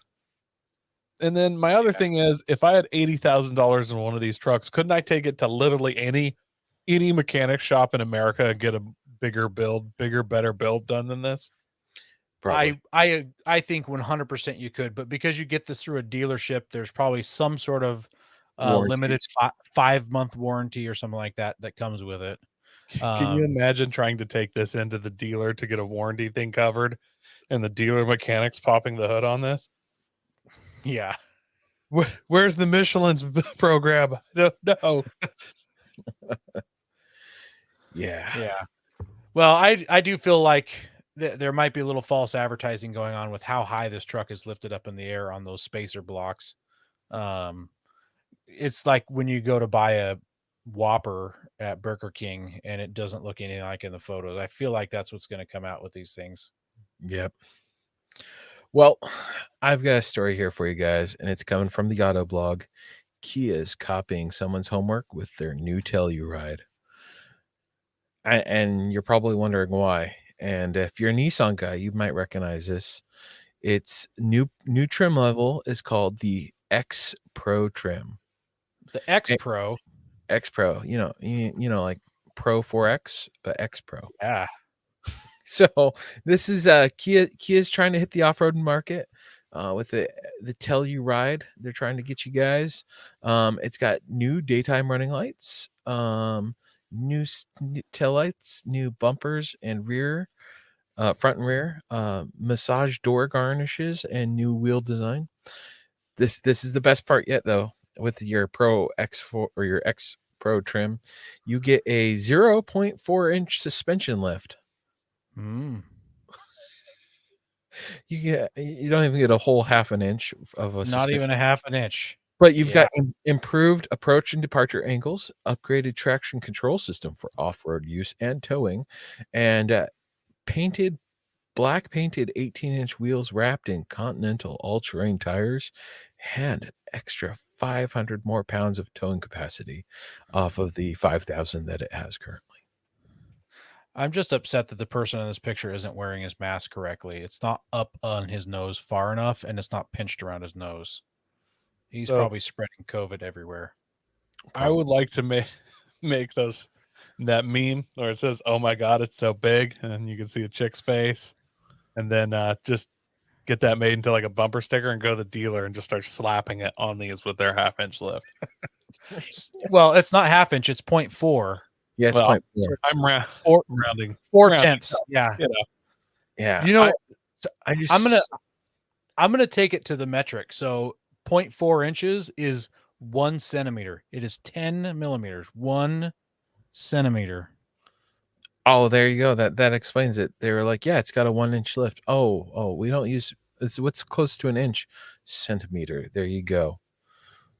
And then my other thing is, if I had $80,000 in one of these trucks, couldn't I take it to literally any mechanic shop in America and get a bigger, better build done than this? Probably. I think 100% you could, but because you get this through a dealership, there's probably some sort of limited 5-month warranty or something like that comes with it. Can you imagine trying to take this into the dealer to get a warranty thing covered, and the dealer mechanics popping the hood on this? Yeah. Where's the Michelin's program? No. Yeah. Well, I do feel like there might be a little false advertising going on with how high this truck is lifted up in the air on those spacer blocks. It's like when you go to buy a Whopper at Burger King and it doesn't look anything like in the photos. I feel like that's what's going to come out with these things. Yep. Well, I've got a story here for you guys, and it's coming from the Auto Blog. Kia is copying someone's homework with their new Telluride. And you're probably wondering why. And if you're a Nissan guy, you might recognize this. Its new trim level is called the X Pro trim. The X Pro. X Pro, you know, like Pro 4X, but X Pro. Yeah. So this is Kia's trying to hit the off-road market with the Telluride. They're trying to get you guys. It's got new daytime running lights, new tail lights, new bumpers and front and rear, massage door garnishes, and new wheel design. This is the best part yet, though. With your Pro X4 or your X Pro trim, you get a 0.4-inch suspension lift. You don't even get a whole half an inch of a not suspension. even a half an inch. But you've got improved approach and departure angles, upgraded traction control system for off-road use and towing, and black painted 18-inch wheels wrapped in Continental all-terrain tires, and an extra 500 more pounds of towing capacity off of the 5,000 that it has currently. I'm just upset that the person in this picture isn't wearing his mask correctly. It's not up on his nose far enough, and it's not pinched around his nose. He's probably spreading COVID everywhere. I would like to make that meme where it says, "Oh my God, it's so big," and you can see a chick's face, and then just get that made into like a bumper sticker and go to the dealer and just start slapping it on these with their half-inch lift. Well, it's not half-inch; it's 0.4. Yeah, it's 0.4. I'm rounding 4/10. Yeah, yeah. You know, I'm gonna take it to the metric. So 0.4 inches is 1 centimeter. It is 10 millimeters. 1 centimeter. Oh, there you go. That explains it. They were like, yeah, it's got a 1-inch lift. Oh, we don't use what's close to an inch. Centimeter. There you go.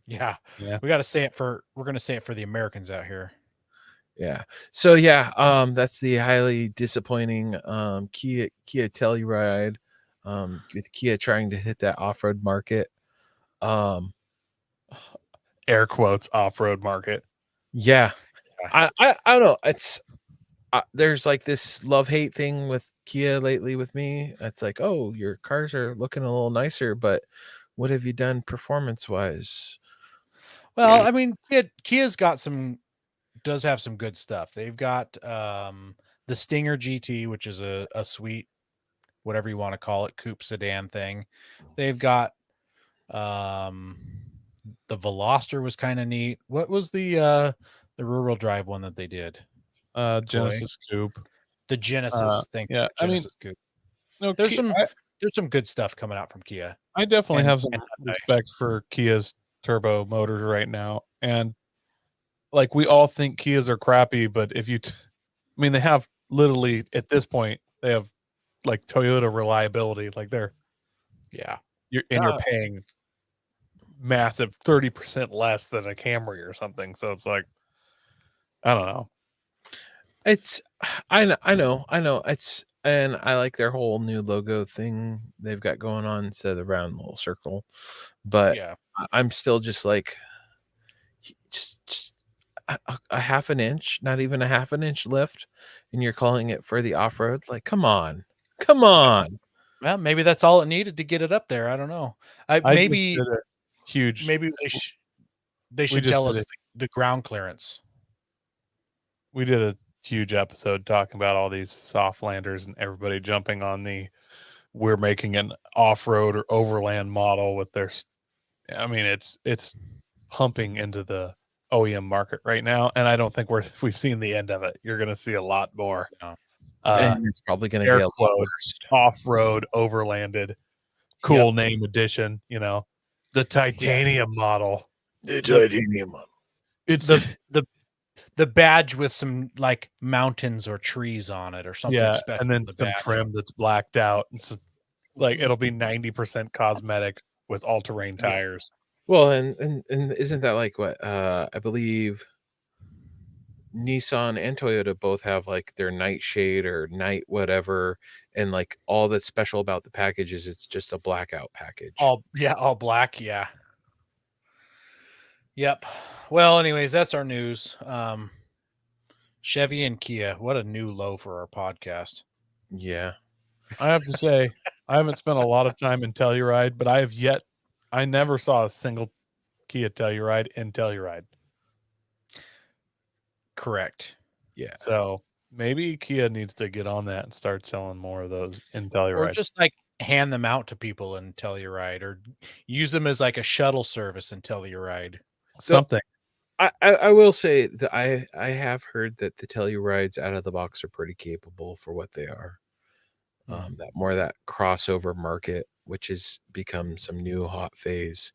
Yeah. We got to say it we're going to say it for the Americans out here. Yeah. So that's the highly disappointing Kia Telluride, with Kia trying to hit that off-road market. Air quotes off-road market. Yeah. I don't know. It's there's like this love-hate thing with Kia lately with me. It's like, oh, your cars are looking a little nicer, but what have you done performance-wise? Well, I mean, Kia's does have some good stuff. They've got the Stinger GT, which is a sweet, whatever you want to call it, coupe sedan thing. They've got the Veloster was kind of neat. What was the rural drive one that they did? Genesis Coupe. The Genesis thing. Yeah, Genesis Coupe. No, there's some good stuff coming out from Kia. I definitely have some respect for Kia's turbo motors right now, and like we all think Kias are crappy, but if you, I mean, they have literally at this point they have like Toyota reliability. Like you're paying massive 30% less than a Camry or something. So it's like, I don't know. It's I know. It's and I like their whole new logo thing they've got going on instead of the round little circle. But Yeah. I'm still just like just a half an inch, not even a half an inch lift, and you're calling it for the off road. Like, come on. Come on. Well, maybe that's all it needed to get it up there. I don't know. I just Maybe did a huge. they We should just tell did us it. the ground clearance. We did a huge episode talking about all these soft landers and everybody jumping on we're making an off-road or overland model with their. I mean, it's pumping into the OEM market right now, and I don't think we've seen the end of it. You're going to see a lot more. No. And it's probably going to air get a lot quotes, worse. off-road, overlanded, cool name edition. You know, the titanium model. The titanium model. It's The badge with some like mountains or trees on it or something special. and then the some badge. trim that's blacked out. And so, like it'll be 90% cosmetic with all-terrain tires. Well, and isn't that like what I believe Nissan and Toyota both have like their nightshade or night whatever, and like all that's special about the package is it's just a blackout package. All black. Yeah. Yep. Well, anyways, that's our news. Chevy and Kia, what a new low for our podcast. Yeah. I have to say, I haven't spent a lot of time in Telluride, but I never saw a single Kia Telluride in Telluride. Correct. Yeah. So maybe Kia needs to get on that and start selling more of those in Telluride. Or just like hand them out to people in Telluride or use them as like a shuttle service in Telluride. Something. I will say that I have heard that the Tellurides out of the box are pretty capable for what they are. That crossover market, which has become some new hot phase.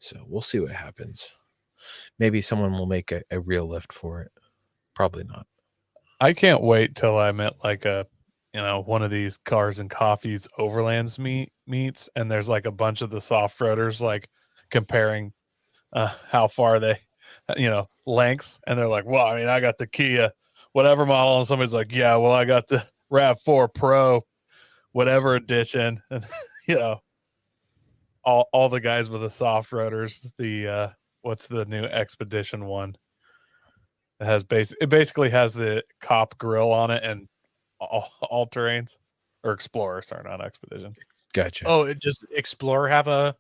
So we'll see what happens. Maybe someone will make a real lift for it. Probably not. I can't wait till I'm at like one of these Cars and Coffees Overlands meets, and there's like a bunch of the soft roaders like comparing how far they, lengths, and they're like, well, I mean, I got the Kia whatever model, and somebody's like, yeah, well, I got the RAV4 Pro whatever edition, and all the guys with the soft rotors. The what's the new Expedition one? It basically has the cop grill on it and all terrains or Explorer. Sorry, not Expedition. Gotcha. Oh, it just Explorer have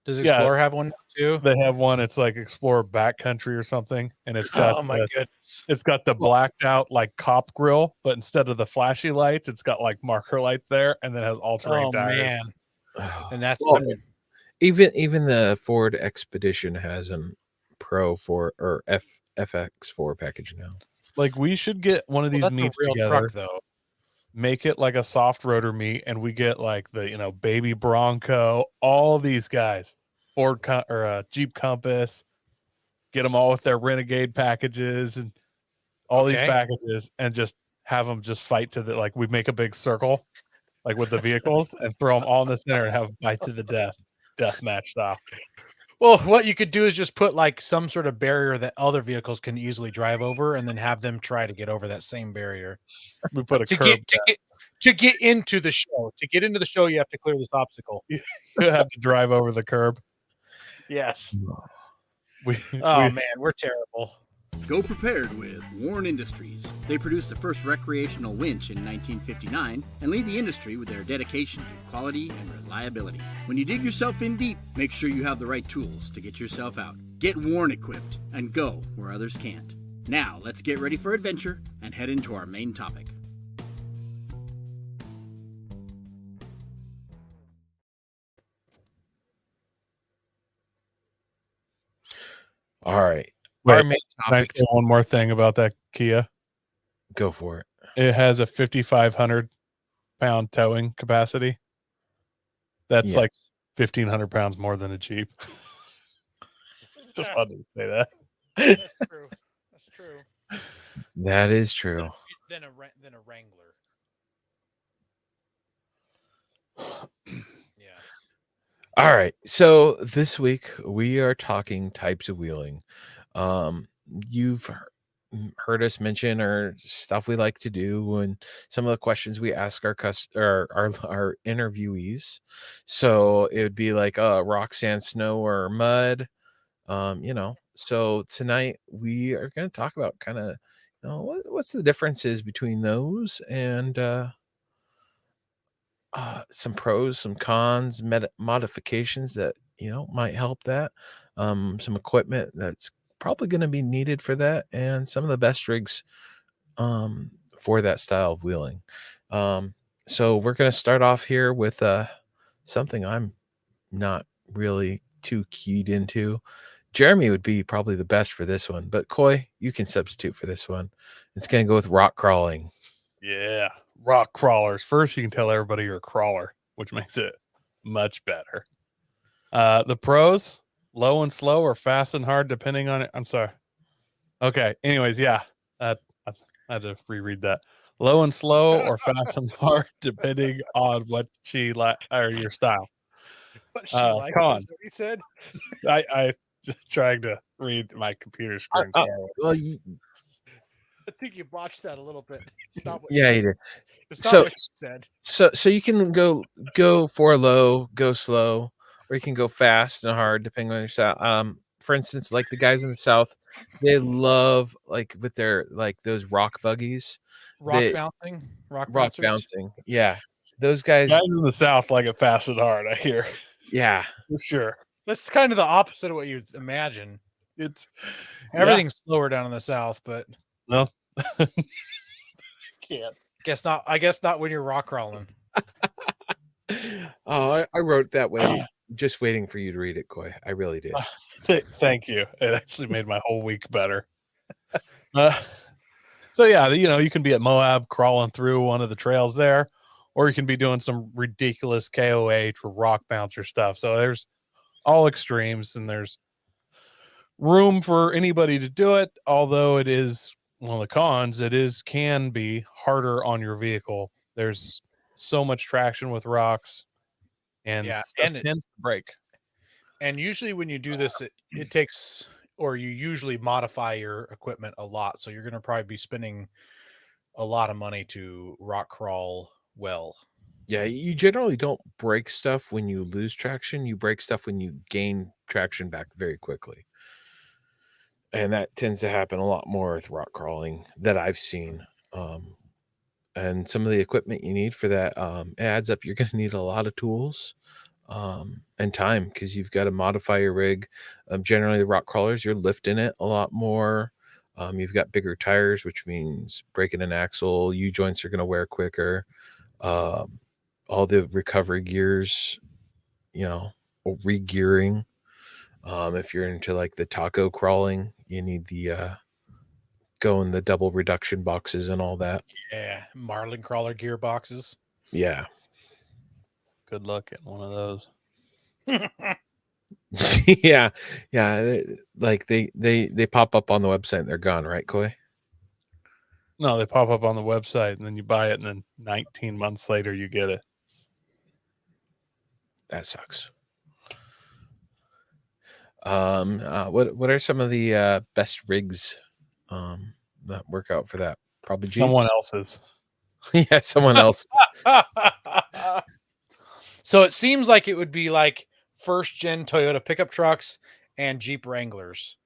does Explorer have one too? They have one. It's like Explorer Backcountry or something, and it's got goodness, it's got the blacked out like cop grill, but instead of the flashy lights, it's got like marker lights there, and then it has all terrain tires. Man. And that's even the Ford Expedition has a Pro 4 or FX4 package now. Like we should get one of these meets real together. truck, though. Make it like a soft rotor meet, and we get like the Baby Bronco, all these guys, Ford or Jeep Compass, get them all with their Renegade packages and all these packages, and just have them just fight to the we make a big circle, like with the vehicles, and throw them all in the center and have a fight to the death match style. Well, what you could do is just put like some sort of barrier that other vehicles can easily drive over, and then have them try to get over that same barrier. We put a to curb get into the show. To get into the show, you have to clear this obstacle. You have to drive over the curb. Yes. Man, we're terrible. Go prepared with Warren Industries. They produced the first recreational winch in 1959 and lead the industry with their dedication to quality and reliability. When you dig yourself in deep, make sure you have the right tools to get yourself out. Get Warren equipped and go where others can't. Now, let's get ready for adventure and head into our main topic. All right. Wait, Our main can I topic. say one more thing about that Kia? Go for it. It has a 5,500 pound towing capacity. That's like 1,500 pounds more than a Jeep. Just wanted to say that. That's true. true. That is true. Than a Wrangler. Yeah. All right. So this week we are talking types of wheeling. You've heard us mention our stuff we like to do and some of the questions we ask our our interviewees. So it would be like rock, sand, snow, or mud. So tonight we are going to talk about kind of what's the differences between those and some pros, some cons, modifications that might help that, some equipment that's probably going to be needed for that, and some of the best rigs for that style of wheeling. So we're going to start off here with something I'm not really too keyed into. Jeremy would be probably the best for this one, but Coy, you can substitute for this one. It's going to go with rock crawling. Yeah. Rock crawlers. First, you can tell everybody you're a crawler, which makes it much better. The pros, low and slow or fast and hard, depending on it. I'm sorry. Okay. Anyways, yeah. I had to reread that. Low and slow or fast and hard, depending on what she or your style. What she likes Con. is what he said. I just trying to read my computer screen. Well, I think you botched that a little bit. It's not what yeah, she, you did. it's not So- what she said. So you can go for low, go slow, or you can go fast and hard depending on your style. For instance, like the guys in the South, they love like with their like those rock buggies, Rock they- bouncing, rock rock bouncers. bouncing. Yeah, those guys. Guys in the South like it fast and hard, I hear. Yeah, For sure. That's kind of the opposite of what you'd imagine. It's Everything's slower down in the South, but no. Can't. I guess not when you're rock crawling. oh, I wrote that way, just waiting for you to read it, Coy. I really did. Thank you. It actually made my whole week better. So yeah, you can be at Moab crawling through one of the trails there, or you can be doing some ridiculous KOH or rock bouncer stuff. So there's all extremes, and there's room for anybody to do it. Although it is one of the cons, can be harder on your vehicle. There's so much traction with rocks, and stuff tends to break. And usually when you do this, it takes, or you usually modify your equipment a lot. So you're going to probably be spending a lot of money to rock crawl well. Yeah, you generally don't break stuff when you lose traction. You break stuff when you gain traction back very quickly. And that tends to happen a lot more with rock crawling that I've seen. And some of the equipment you need for that it adds up. You're going to need a lot of tools and time because you've got to modify your rig. Generally, the rock crawlers, you're lifting it a lot more. You've got bigger tires, which means breaking an axle. U-joints are going to wear quicker. All the recovery gears, or re-gearing. If you're into like the taco crawling, you need the go in the double reduction boxes and all that. Yeah, Marlin crawler gearboxes. Yeah. Good luck getting one of those. yeah. Like they pop up on the website and they're gone, right, Coy? No, they pop up on the website and then you buy it, and then 19 months later you get it. That sucks. What are some of the best rigs that work out for that? Probably Someone else's. yeah, someone else. So it seems like it would be like first gen Toyota pickup trucks and Jeep Wranglers.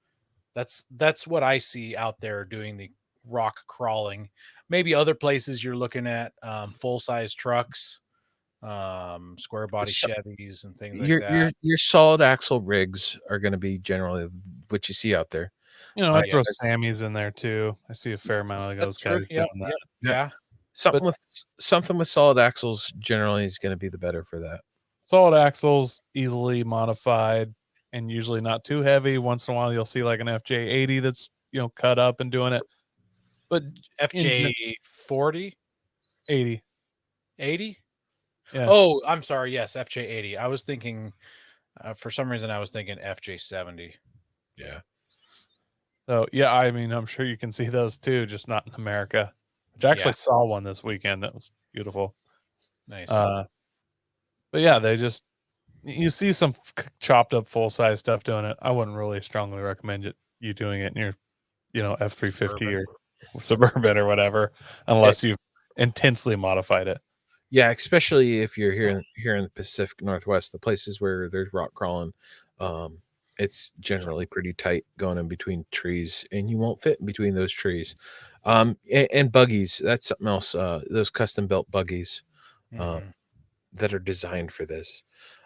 That's what I see out there doing the rock crawling. Maybe other places you're looking at full size trucks, square body Chevys and things like that. Your solid axle rigs are going to be generally what you see out there. I throw Sammys in there too. I see a fair amount of those guys doing that. Yeah. Something with solid axles generally is going to be the better for that. Solid axles, easily modified and usually not too heavy. Once in a while you'll see like an FJ80 that's cut up and doing it. But FJ40? 80. 80? Yeah. Oh, I'm sorry. Yes, FJ80. I was thinking, for some reason, I was thinking FJ70. Yeah. So yeah, I mean, I'm sure you can see those too, just not in America. Which I actually Yeah. saw one this weekend that was beautiful. Nice. But yeah, you see some chopped up full size stuff doing it. I wouldn't really strongly recommend you doing it in your F-350 or Suburban or whatever, unless you've intensely modified it. Yeah, especially if you're here in the Pacific Northwest, the places where there's rock crawling, it's generally pretty tight going in between trees, and you won't fit in between those trees. And buggies, that's something else. Those custom built buggies Mhm. that are designed for this.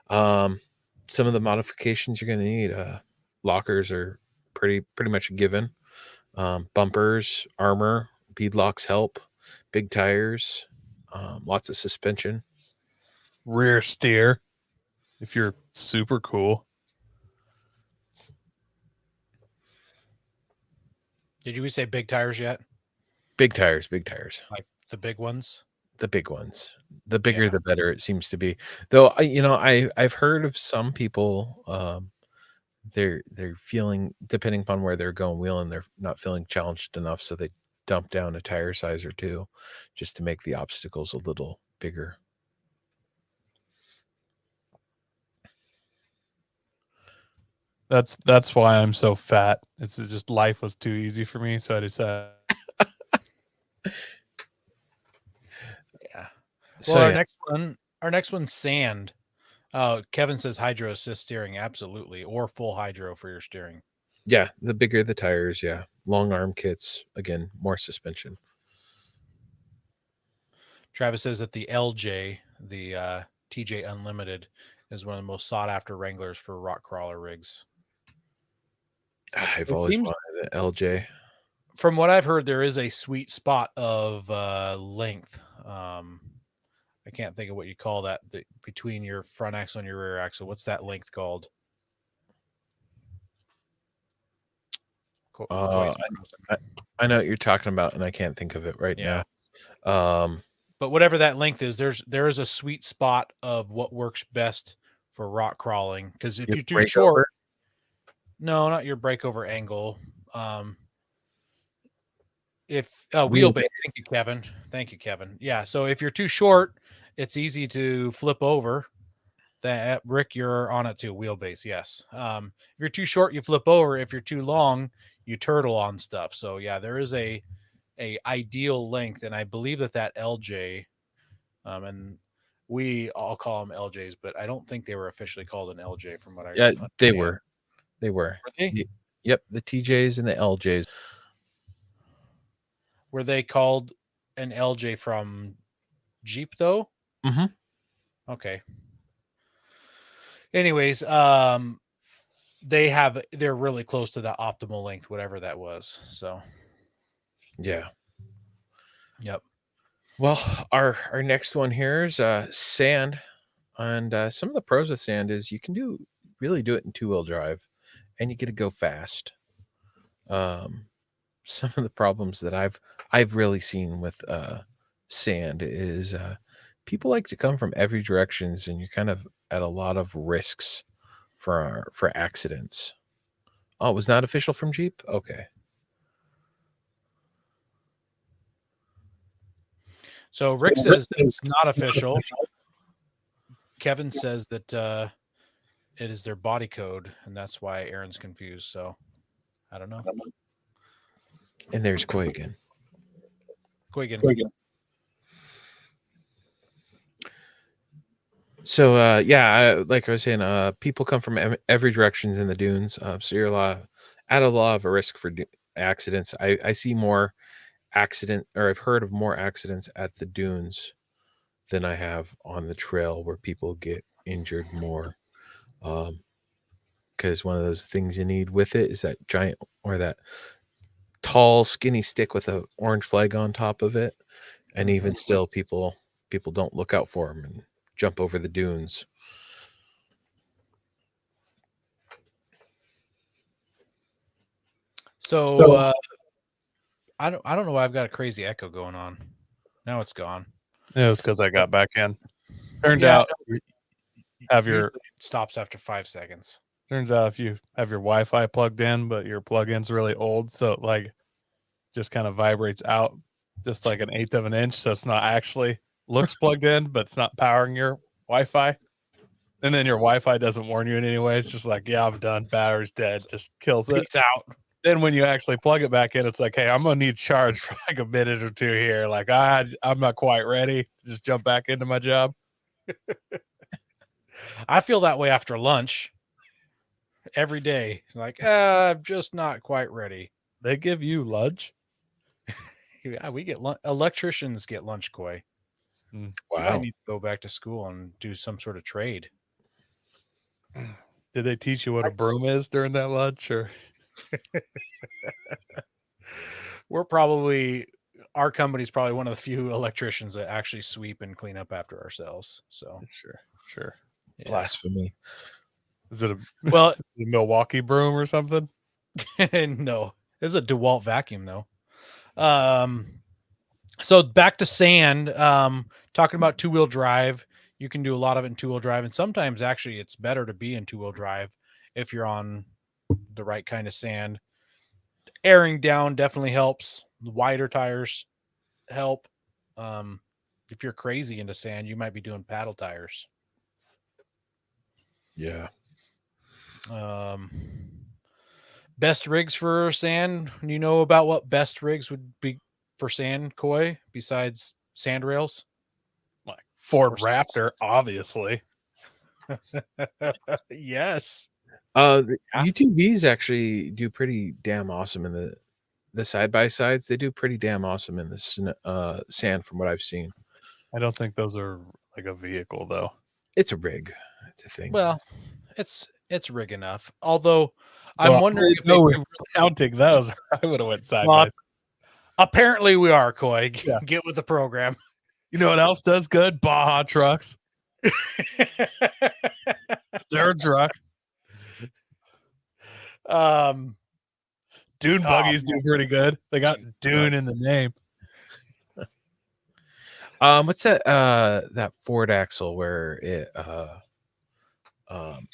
Some of the modifications you're going to need, lockers are pretty much a given. Bumpers, armor, beadlocks help, big tires, lots of suspension. Rear steer, if you're super cool. Did you say big tires yet? Big tires. Like the big ones? The big ones. The bigger, Yeah. the better. It seems to be. Though I've heard of some people. They're feeling, depending upon where they're going wheeling, they're not feeling challenged enough, so they dump down a tire size or two, just to make the obstacles a little bigger. That's why I'm so fat. It's just life was too easy for me, so I decided. Yeah. So Well, yeah, our next one's sand. Kevin says hydro assist steering, absolutely, or full hydro for your steering. yeah, the bigger the tires, yeah, long arm kits, again, more suspension. Travis says that the LJ, the TJ Unlimited, is one of the most sought after Wranglers for rock crawler rigs. I've It always seems- wanted an LJ. From what I've heard, there is a sweet spot of length. I can't think of what you call that, between your front axle and your rear axle. What's that length called? I know what you're talking about, and I can't think of it right Yeah. now. But whatever that length is, there is a sweet spot of what works best for rock crawling. Because if Your you're too breakover? short, no, not your breakover angle. Wheelbase. Thank you, Kevin. Yeah. So if you're too short, it's easy to flip over. That Rick, you're on it too. Wheelbase, yes. If you're too short, you flip over. If you're too long, you turtle on stuff. So yeah, there is a ideal length, and I believe that LJ, and we all call them LJs, but I don't think they were officially called an LJ from what I Yeah, they understand. were. Were they? Yep, the TJs and the LJs. Were they called an LJ from Jeep though? Mm-hmm. Okay. Anyways, they're really close to the optimal length, whatever that was. So Yeah. yep. Well, our next one here is sand, and some of the pros with sand is you can really do it in 2-wheel drive, and you get to go fast. Some of the problems that I've really seen with sand is people like to come from every directions, and you're kind of at a lot of risks for accidents. Oh, it was not official from Jeep? Okay. So Rick says it's not official. Kevin says that it is their body code, and that's why Aaron's confused. So I don't know. And there's Coy again. Quigan. So like I was saying, people come from every directions in the dunes. So you're at a lot of a risk for accidents. I see more I've heard of more accidents at the dunes than I have on the trail, where people get injured more. Because one of those things you need with it is that giant, or that tall, skinny stick with an orange flag on top of it. And even still, people don't look out for them and jump over the dunes. So I don't know why I've got a crazy echo going on. Now it's gone. It was because I got back in. Turned Yeah, out have your Usually it stops after 5 seconds. Turns out if you have your Wi-Fi plugged in, but your plug-in's really old, so it like just kind of vibrates out just like 1/8 of an inch. So it's not actually looks plugged in, but it's not powering your Wi-Fi. And then your Wi-Fi doesn't warn you in any way. It's just like, yeah, I'm done. Battery's dead. Just kills it. Peace out. Then when you actually plug it back in, it's like, hey, I'm gonna need charge for like a minute or two here. Like, I'm not quite ready to just jump back into my job. I feel that way after lunch every day. Like, I'm just not quite ready. They give you lunch. Yeah, we get electricians get lunch, Koi. Mm. I need to go back to school and do some sort of trade. Did they teach you what a broom is during that lunch? Or Our company's probably one of the few electricians that actually sweep and clean up after ourselves. So sure. yeah. Blasphemy. Is it a Well, is it a Milwaukee broom or something? no, it's a DeWalt vacuum though. So back to sand. Talking about 2-wheel drive, you can do a lot of it in 2-wheel drive, and sometimes actually it's better to be in 2-wheel drive if you're on the right kind of sand. Airing down definitely helps. The wider tires help. If you're crazy into sand, you might be doing paddle tires. Yeah. Best rigs for sand. You know about what best rigs would be for sand, Koi, besides sand rails? Like Ford Or Raptor, obviously. Yes. The UTVs actually do pretty damn awesome in the side by sides. They do pretty damn awesome in the sand, from what I've seen. I don't think those are like a vehicle though. It's a rig. It's a thing. Well, it's rig enough. Although I'm wondering if we're they counting those. I would have went side Well, by. apparently we are, Koi. Yeah. Get with the program. You know what else does good? Baja trucks. They're a truck. Dune buggies do pretty good. They got Dune in the name. What's that Ford axle where it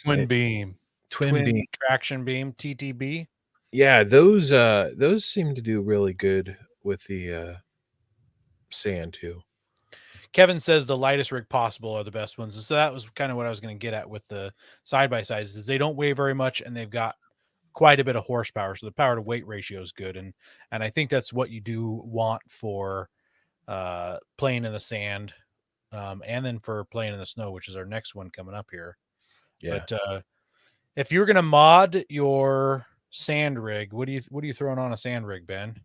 Twin beam. twin beam? traction beam, TTB. Yeah, those seem to do really good with the sand too. Kevin says the lightest rig possible are the best ones. So that was kind of what I was going to get at with the side by sides. Is they don't weigh very much and they've got quite a bit of horsepower, so the power to weight ratio is good. And I think that's what you do want for playing in the sand, and then for playing in the snow, which is our next one coming up here. Yeah. But if you're going to mod your sand rig, what are you throwing on a sand rig, Ben?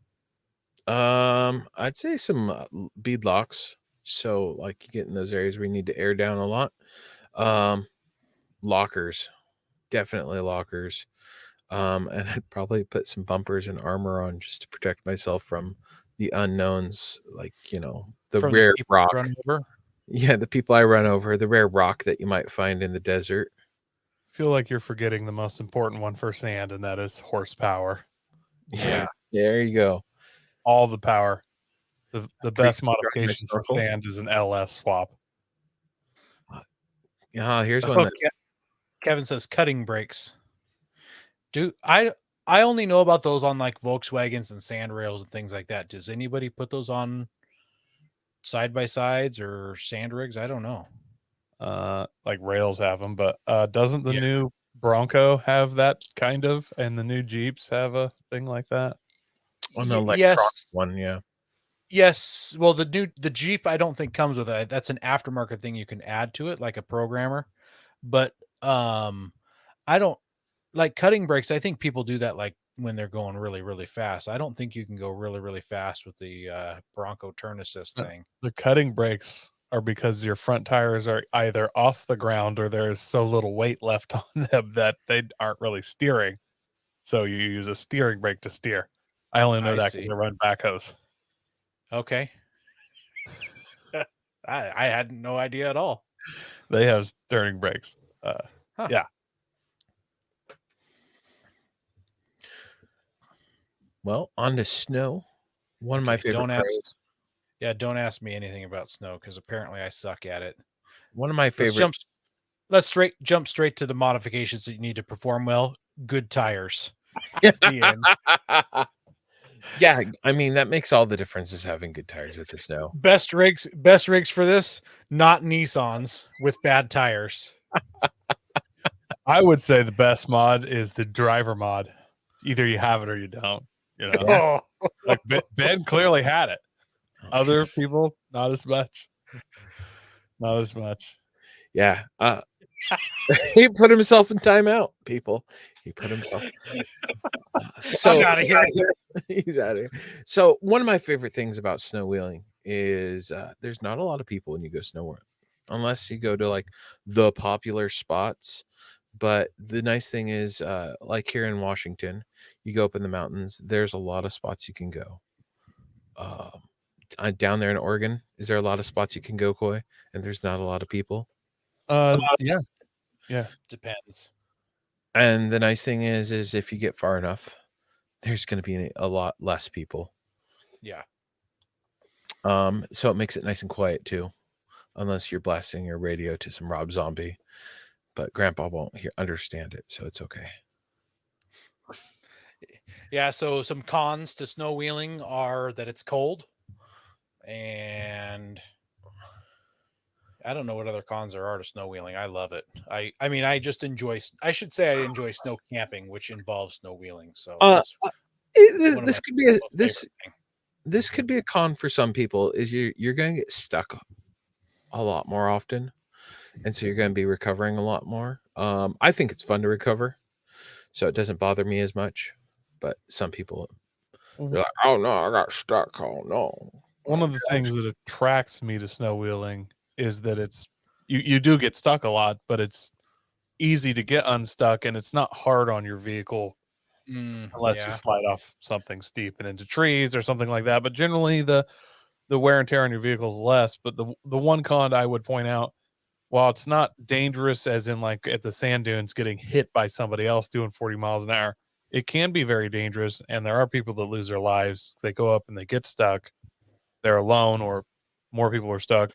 I'd say some bead locks. So like you get in those areas where you need to air down a lot. Lockers, definitely lockers. And I'd probably put some bumpers and armor on just to protect myself from the unknowns, like, the From rare people rock. run over? Yeah, the people I run over, the rare rock that you might find in the desert. I feel like you're forgetting the most important one for sand, and that is horsepower. Yeah, there you go. All the power. The best Drive my modification for snorkel. sand is an LS swap. Yeah, here's one that Kevin says cutting brakes. Dude, I only know about those on like Volkswagens and sand rails and things like that. Does anybody put those on side by sides or sand rigs? I don't know. Like rails have them, but doesn't the Yeah. new Bronco have that kind of, and the new Jeeps have a thing like that? on the electronic Yes. one, yeah. Yes. Well, the Jeep I don't think comes with it. That's an aftermarket thing you can add to it, like a programmer. But I don't like cutting brakes. I think people do that like when they're going really, really fast. I don't think you can go really, really fast with the Bronco turn assist thing. The cutting brakes are because your front tires are either off the ground or there's so little weight left on them that they aren't really steering. So you use a steering brake to steer. I only know I that because see. I run backhoes. Okay. I had no idea at all. They have steering brakes. Yeah. Well, on to snow. One of my Okay, favorite don't ask. pros. Yeah, don't ask me anything about snow because apparently I suck at it. One of my Let's favorite jump. let's jump straight to the modifications that you need to perform well. Good tires. Yeah. The end. Yeah, I mean that makes all the difference is having good tires with the snow. Best rigs for this, not Nissans with bad tires. I would say the best mod is the driver mod. Either you have it or you don't. You know, Oh, like Ben clearly had it. Other people, not as much. Not as much. Yeah. He put himself in timeout, people. He put himself. So I'm outta here. He's out of here. So one of my favorite things about snow wheeling is there's not a lot of people when you go snowboarding, unless you go to like the popular spots. But the nice thing is, like here in Washington, you go up in the mountains. There's a lot of spots you can go. Down there in Oregon, is there a lot of spots you can go, Coy? And there's not a lot of people. Yeah. Depends. And the nice thing is if you get far enough, there's going to be a lot less people. Yeah. So it makes it nice and quiet too, unless you're blasting your radio to some Rob Zombie. But Grandpa won't understand it, so it's okay. Yeah, so some cons to snow wheeling are that it's cold, and I don't know what other cons there are to snow wheeling. I love it. I mean, I enjoy snow camping, which involves snow wheeling. So that's This could be this could be a con for some people. Is you're going to get stuck a lot more often, and so you're going to be recovering a lot more. I think it's fun to recover, so it doesn't bother me as much. But some people, they're like, "Oh no, I got stuck. Oh no." One of the things that attracts me to snow wheeling is that it's you do get stuck a lot, but it's easy to get unstuck and it's not hard on your vehicle unless you slide off something steep and into trees or something like that. But generally the wear and tear on your vehicle is less. But the one con I would point out, while it's not dangerous as in like at the sand dunes getting hit by somebody else doing 40 miles an hour, it can be very dangerous. And there are people that lose their lives. They go up and they get stuck. They're alone or more people are stuck.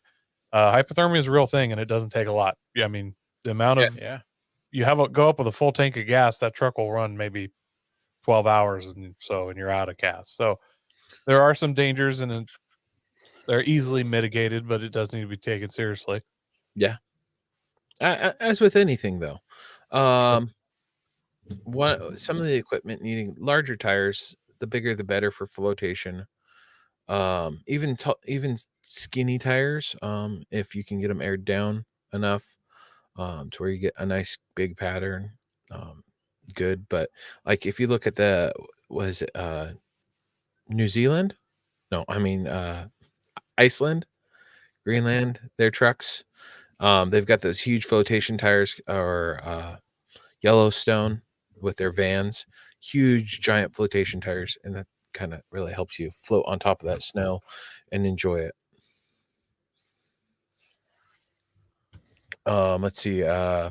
Hypothermia is a real thing and it doesn't take a lot. Yeah, I mean, the amount of you go up with a full tank of gas, that truck will run maybe 12 hours and you're out of gas. So there are some dangers and they're easily mitigated, but it does need to be taken seriously. Yeah. As with anything though. Some of the equipment needing larger tires, the bigger the better for flotation. Even skinny tires, if you can get them aired down enough to where you get a nice big pattern, good. But like if you look at New Zealand? No, I mean Iceland, Greenland, their trucks, they've got those huge flotation tires, or Yellowstone with their vans, huge giant flotation tires, and that kind of really helps you float on top of that snow and enjoy it. Let's see. I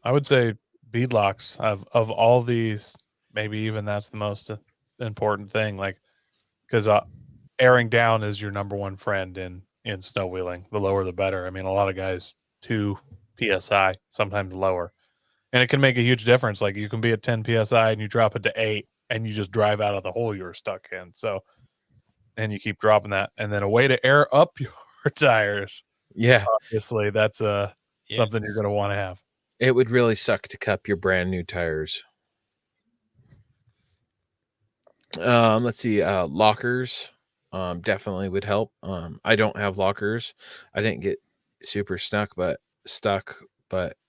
would say beadlocks of all these, maybe even that's the most important thing. Like, because airing down is your number one friend in snow wheeling. The lower, the better. I mean, a lot of guys 2 psi, sometimes lower, and it can make a huge difference. Like you can be at 10 psi and you drop it to 8, and you just drive out of the hole you were stuck in. So, and you keep dropping that, and then a way to air up your tires. Yeah, obviously that's something you're going to want to have. It would really suck to cup your brand new tires. Let's see. Lockers definitely would help. I don't have lockers. I didn't get super stuck, but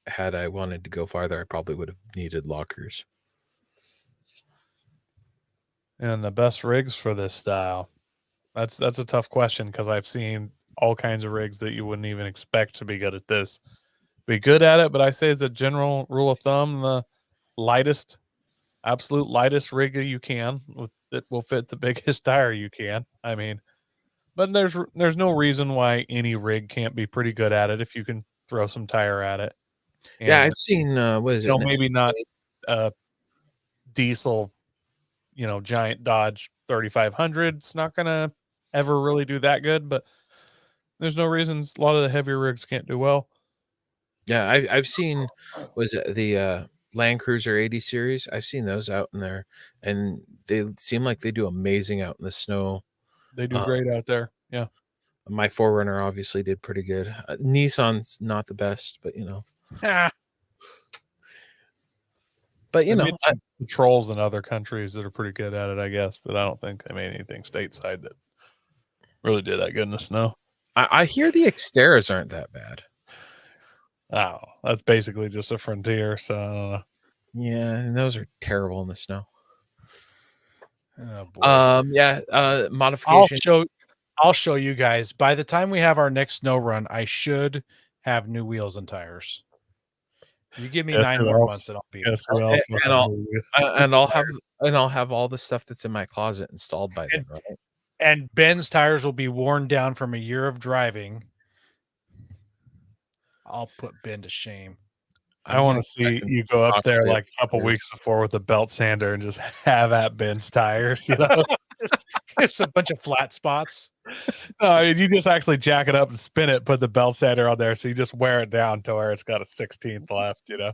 had I wanted to go farther, I probably would have needed lockers. And the best rigs for this style, that's a tough question because I've seen all kinds of rigs that you wouldn't even expect to be good at this. Be good at it, but I say as a general rule of thumb, the absolute lightest rig you can that will fit the biggest tire you can. I mean, but there's no reason why any rig can't be pretty good at it if you can throw some tire at it. And, yeah, I've seen what is it? Maybe not diesel, giant Dodge 3500. It's not gonna ever really do that good, but there's no reasons a lot of the heavier rigs can't do well. Yeah, I've seen, was it the Land Cruiser 80 series? I've seen those out in there, and they seem like they do amazing out in the snow. They do Uh, great out there. Yeah. My Forerunner obviously did pretty good. Nissan's not the best, but They made some patrols in other countries that are pretty good at it, I guess, but I don't think they made anything stateside that really did that good in the snow. I hear the Xteras aren't that bad. Oh, that's basically just a Frontier, so I don't know. Yeah, and those are terrible in the snow. Oh, boy. Yeah, modification. I'll show you guys. By the time we have our next snow run, I should have new wheels and tires. You give me 9 more months and I'll be Guess who else? And I'll have all the stuff that's in my closet installed by then, right? And Ben's tires will be worn down from a year of driving. I'll put Ben to shame. I want to see you go up there like a couple weeks before with a belt sander and just have at Ben's tires, you know? It's a bunch of flat spots. No, you just actually jack it up and spin it, put the belt sander on there, so you just wear it down to where it's got a 16th left, you know?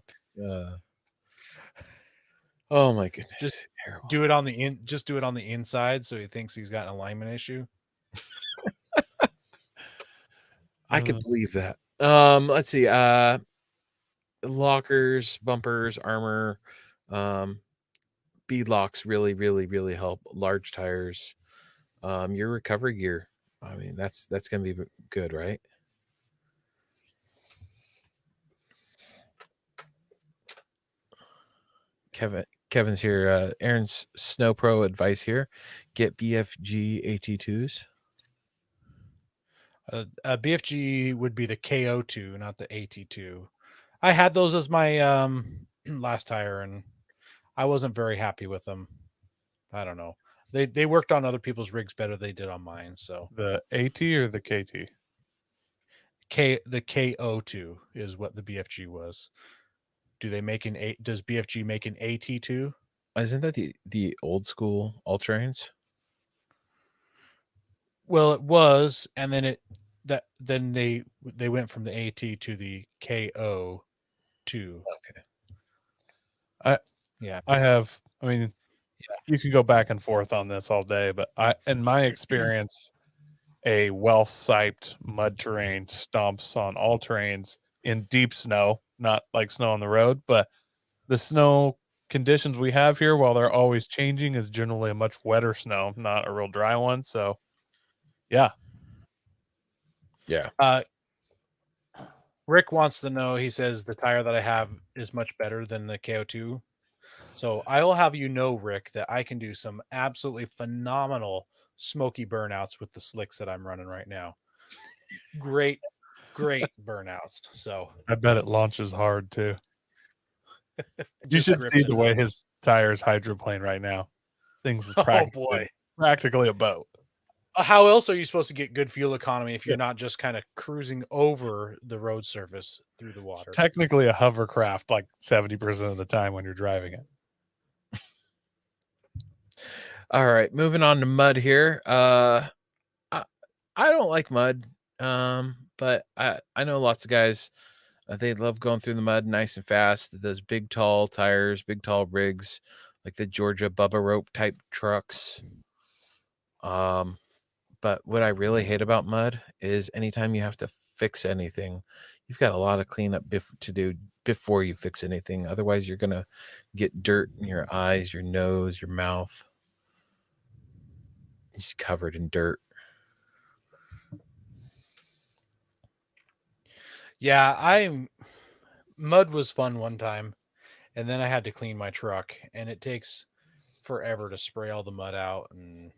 Oh my goodness. Just terrible. do it on the inside so he thinks he's got an alignment issue. I could believe that. Let's see. Lockers, bumpers, armor, bead locks really, really, really help. Large tires, your recovery gear. I mean, that's gonna be good, right? Kevin's here. Aaron's Snow Pro advice here: get BFG AT2s. BFG would be the KO2, not the AT2. I had those as my last tire, and I wasn't very happy with them. I don't know. They worked on other people's rigs better than they did on mine. So the AT or the KT? The KO2 is what the BFG was. Does BFG make an AT2? Isn't that the old school all-terrains? Well, it was, and then they went from the AT to the KO2. Okay. I mean, you can go back and forth on this all day, but in my experience, a well-siped mud terrain stomps on all terrains in deep snow, not like snow on the road, but the snow conditions we have here, while they're always changing, is generally a much wetter snow, not a real dry one. So, yeah. Rick wants to know, he says the tire that I have is much better than the KO2. So I will have you know, Rick, that I can do some absolutely phenomenal smoky burnouts with the slicks that I'm running right now. Great burnouts. So I bet it launches hard too. You should see the way his tires hydroplane right now. Things is practically a boat. How else are you supposed to get good fuel economy if you're not just kind of cruising over the road surface through the water? It's technically a hovercraft like 70% of the time when you're driving it. All right, moving on to mud here. I don't like mud, but I know lots of guys. They love going through the mud nice and fast. Those big, tall tires, big, tall rigs, like the Georgia Bubba Rope type trucks. But what I really hate about mud is anytime you have to fix anything, you've got a lot of cleanup to do before you fix anything. Otherwise, you're gonna get dirt in your eyes, your nose, your mouth. He's covered in dirt. Yeah, mud was fun one time, and then I had to clean my truck, and it takes forever to spray all the mud out. And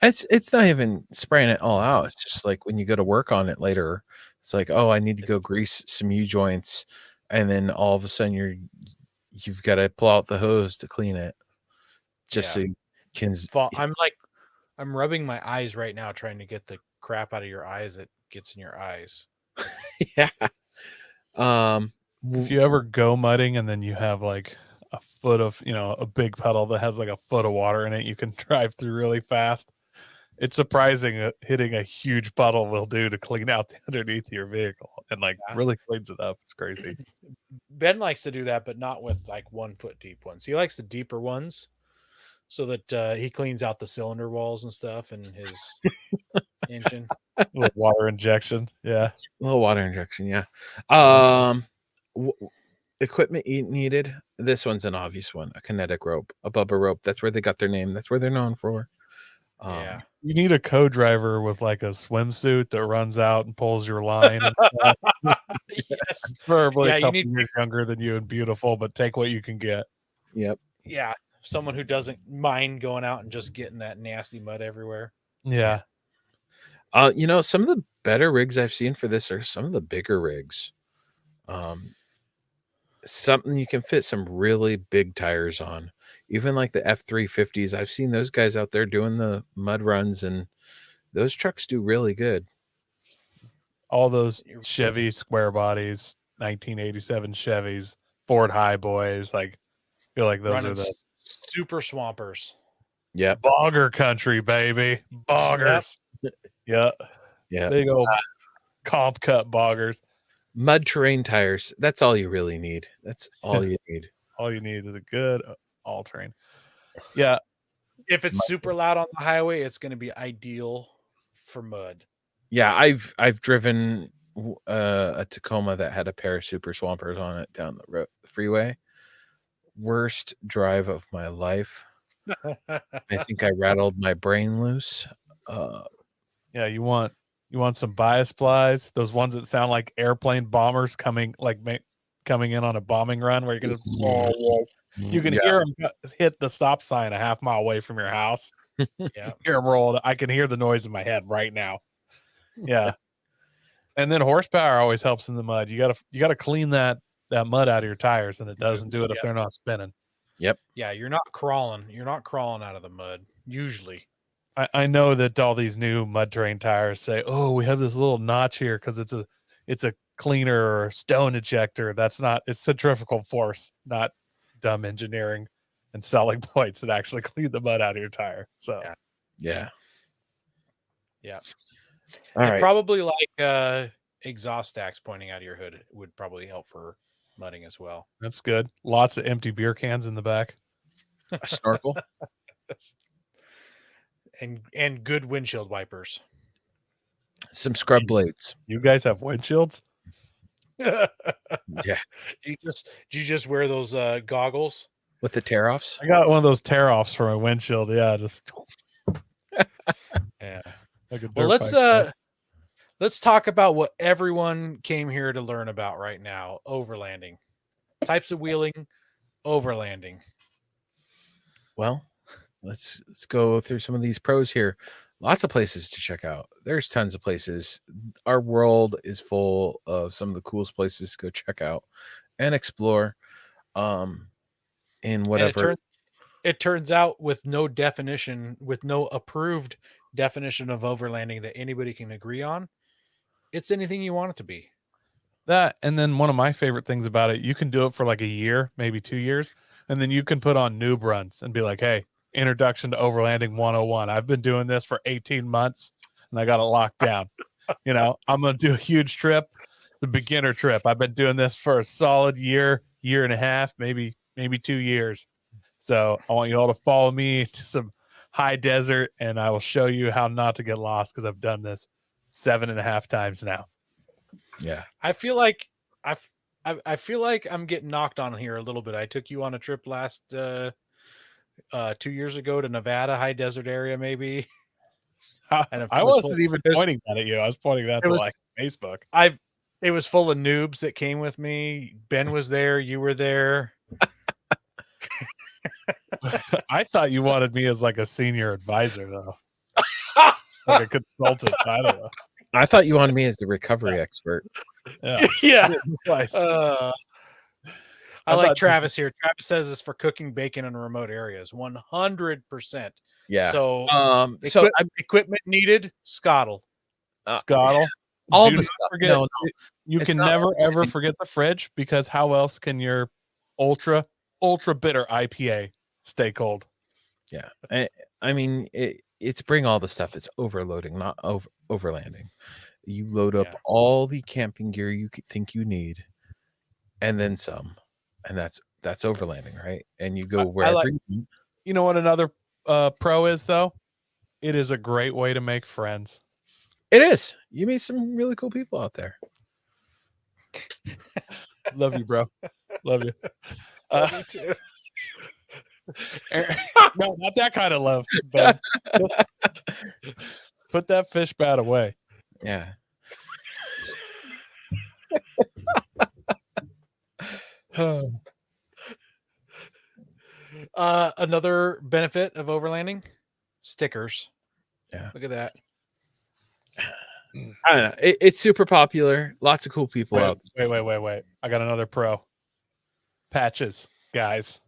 it's not even spraying it all out. It's just like when you go to work on it later, it's like, oh, I need to go grease some U-joints, and then all of a sudden you've got to pull out the hose to clean it. Just so you can. I'm rubbing my eyes right now, trying to get the crap out of your eyes that gets in your eyes. Yeah. If you ever go mudding and then you have like a foot of, a big puddle that has like a foot of water in it, you can drive through really fast. it's surprising hitting a huge puddle will do to clean out the underneath of your vehicle and like really cleans it up. It's crazy. Ben likes to do that, but not with like 1 foot deep ones. He likes the deeper ones so that he cleans out the cylinder walls and stuff and his engine. A little water injection. Yeah. A little water injection. Yeah. Equipment needed. This one's an obvious one. A kinetic rope, a Bubba rope. That's where they got their name. That's where they're known for. Yeah. You need a co-driver with like a swimsuit that runs out and pulls your line. Yes. Preferably Yeah, a you couple need- years younger than you and beautiful, but take what you can get. Yep. Yeah. Someone who doesn't mind going out and just getting that nasty mud everywhere. Yeah. You know, some of the better rigs I've seen for this are some of the bigger rigs. Something you can fit some really big tires on. Even like the F-350s. I've seen those guys out there doing the mud runs, and those trucks do really good. All those Chevy square bodies, 1987 Chevys, Ford High Boys, like feel like those Running are the super swampers. Yep. bogger country, baby. Boggers. Yeah. Yeah. Big old comp cut boggers. Mud terrain tires. That's all you really need. That's all you need. All you need is a good all terrain. Yeah. If it's super loud on the highway, it's going to be ideal for mud. Yeah, I've driven a Tacoma that had a pair of super swampers on it down the freeway. Worst drive of my life. I think I rattled my brain loose. Yeah, you want some bias plies, those ones that sound like airplane bombers coming in on a bombing run where you can just you can hear them hit the stop sign a half mile away from your house. Yeah, hear them roll. I can hear the noise in my head right now. Yeah, and then horsepower always helps in the mud. You gotta clean that mud out of your tires, and it doesn't do it if they're not spinning. Yep. Yeah, you're not crawling. You're not crawling out of the mud usually. I know that all these new mud terrain tires say, "Oh, we have this little notch here because it's a cleaner or stone ejector." That's not. It's centrifugal force, not dumb engineering and selling points that actually clean the mud out of your tire. So Yeah. All right. Probably like exhaust stacks pointing out of your hood would probably help for mudding as well. That's good. Lots of empty beer cans in the back. A snorkel. And good windshield wipers. Some scrub blades. You guys have windshields? Yeah. Do you just wear those goggles with the tear offs? I got one of those tear offs for my windshield. Yeah, just yeah. Like a well, let's talk about what everyone came here to learn about right now. Overlanding. Types of wheeling, overlanding. Well, let's go through some of these pros here. Lots of places to check out. There's tons of places. Our world is full of some of the coolest places to go check out and explore. In whatever. It turns out with no approved definition of overlanding that anybody can agree on, it's anything you want it to be. That, and then one of my favorite things about it, you can do it for like a year, maybe 2 years, and then you can put on noob runs and be like, hey, introduction to overlanding 101. I've been doing this for 18 months and I got it locked down. I'm going to do a huge trip, the beginner trip. I've been doing this for a solid year and a half, maybe 2 years. So I want you all to follow me to some high desert and I will show you how not to get lost because I've done this 7.5 times now. Yeah. I feel like I'm getting knocked on here a little bit. I took you on a trip last 2 years ago to Nevada, high desert area, maybe. And I wasn't even pointing that at you. I was pointing that to like Facebook. It was full of noobs that came with me. Ben was there. You were there. I thought you wanted me as like a senior advisor, though, like a consultant. I don't know. I thought you wanted me as the recovery expert. Yeah. Yeah. I like Travis here. Travis says it's for cooking bacon in remote areas. 100%. Yeah. So, equipment needed, Scottle. Scottle. All the stuff. No. You can never ever forget the fridge because how else can your ultra bitter IPA stay cold? Yeah. I mean, it's bring all the stuff. It's overloading, not overlanding. You load up Yeah. all the camping gear you think you need, and then some, and that's overlanding, right? And you go I wherever like- you need. You know what another pro is though? It is a great way to make friends. It is. You meet some really cool people out there. Love you, bro. Love you. Me too. No, not that kind of love, but put that fish bat away. Yeah. Another benefit of overlanding, stickers. Yeah. Look at that. I don't know. It's super popular. Lots of cool people out there. Wait. I got another pro. Patches, guys.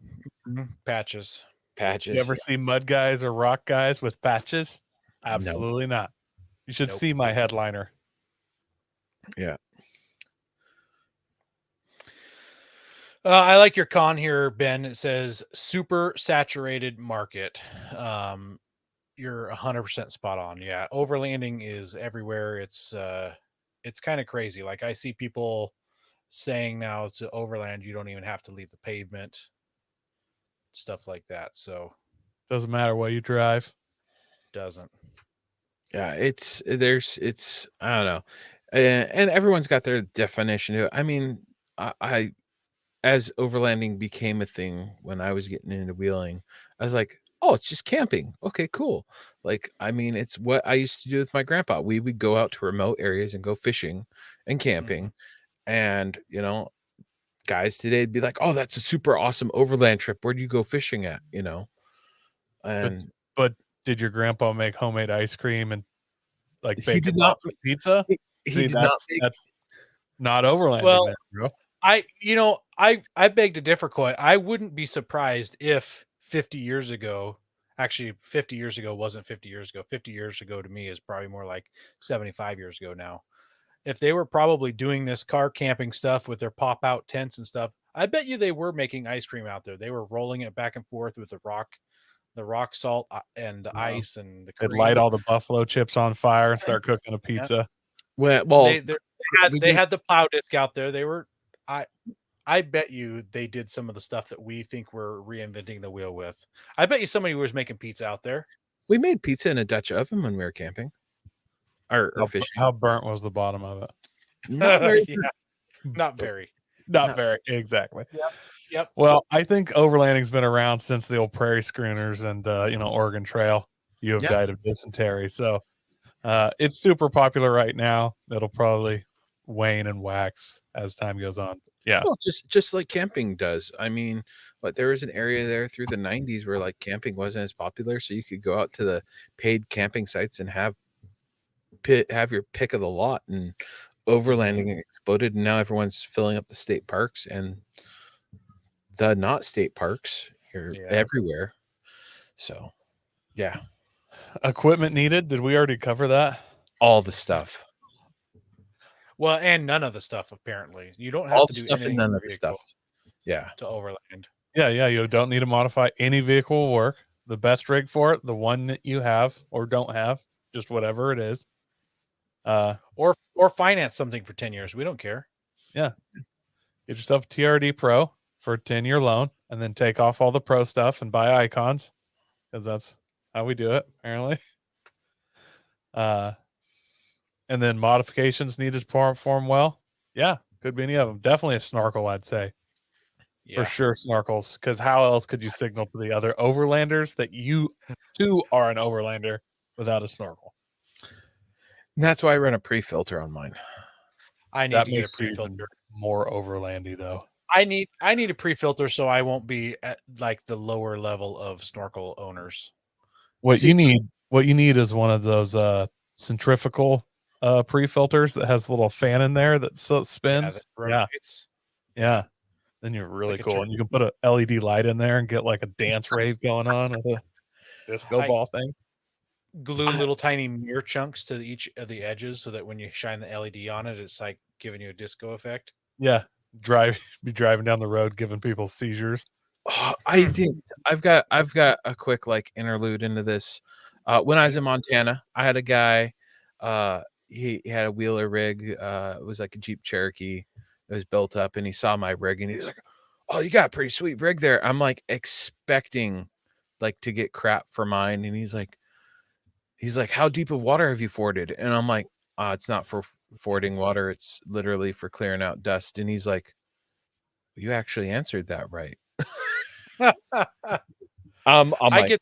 Patches. Patches. You ever see mud guys or rock guys with patches? Absolutely not. You should Nope. see my headliner. Yeah. I like your con here, Ben. It says super saturated market. You're 100% spot on. Yeah, overlanding is everywhere. It's kind of crazy. Like I see people saying now to overland, you don't even have to leave the pavement, stuff like that. So Doesn't matter what you drive. doesn't. Yeah, it's I don't know, and everyone's got their definition of it. I mean, I as overlanding became a thing when I was getting into wheeling, I was like, oh, it's just camping. Okay, cool. Like, I mean, it's what I used to do with my grandpa. We would go out to remote areas and go fishing and camping, and guys today'd be like, oh, that's a super awesome overland trip. Where do you go fishing at? And But did your grandpa make homemade ice cream and like He bacon did not- lots of pizza? he See, did not make that's not overlanding. Well, then, bro. I beg to differ, Coy. I wouldn't be surprised if 50 years ago, actually 50 years ago wasn't 50 years ago. 50 years ago to me is probably more like 75 years ago now. If they were probably doing this car camping stuff with their pop out tents and stuff, I bet you they were making ice cream out there. They were rolling it back and forth with the rock salt and ice and the They'd cream. light all the buffalo chips on fire and start cooking a pizza. well, They had the plow disc out there. They were I bet you they did some of the stuff that we think we're reinventing the wheel with. I bet you somebody was making pizza out there. we made pizza in a Dutch oven when we were camping or fishing. How burnt was the bottom of it? Not very Yeah, not very. Not very. Exactly. Yep. Well, I think overlanding's been around since the old prairie schooners and Oregon Trail. You have Yeah. died of dysentery. So it's super popular right now. It'll probably wane and wax as time goes on. Yeah. Well, just like camping does. I mean, but there was an area there through the 90s where like camping wasn't as popular, so you could go out to the paid camping sites and have your pick of the lot, and overlanding exploded, and now everyone's filling up the state parks and the not state parks here everywhere. So, yeah, Equipment needed. Did we already cover that? all the stuff. Well, and none of the stuff apparently. You don't have All to the do stuff and anything none to of the the stuff. vehicle Yeah. to overland. Yeah. You don't need to modify any vehicle will work. The best rig for it, the one that you have or don't have, just whatever it is. Or finance something for 10 years. We don't care. Get yourself a TRD Pro for a 10-year loan and then take off all the pro stuff and buy icons because that's how we do it, apparently. And then modifications needed to perform well. Yeah, could be any of them. Definitely a snorkel, I'd say. Yeah. For sure, snorkels. Because how else could you signal to the other overlanders that you too are an overlander without a snorkel? And that's why I run a pre-filter on mine. I need That to get a makes you even pre-filter. more overlandy, though. I need a pre-filter so I won't be at like the lower level of snorkel owners. What See- you need is one of those centrifugal pre-filters that has a little fan in there that spins. that Yeah, rotates. yeah. Then you're really Like a cool, and you can put a LED light in there and get like a dance rave going on with a disco I- ball thing. Glue little tiny mirror chunks to each of the edges so that when you shine the LED on it, it's like giving you a disco effect. Yeah, be driving down the road giving people seizures. Oh, I did. I've got a quick like interlude into this. When I was in Montana, I had a guy. He had a wheeler rig. It was like a Jeep Cherokee. It was built up, and he saw my rig, and he was like, "Oh, you got a pretty sweet rig there." I'm like expecting like to get crap for mine, and he's like, "How deep of water have you forded?" And I'm like, "It's not for fording water. It's literally for clearing out dust." And he's like, "You actually answered that right." I'm like,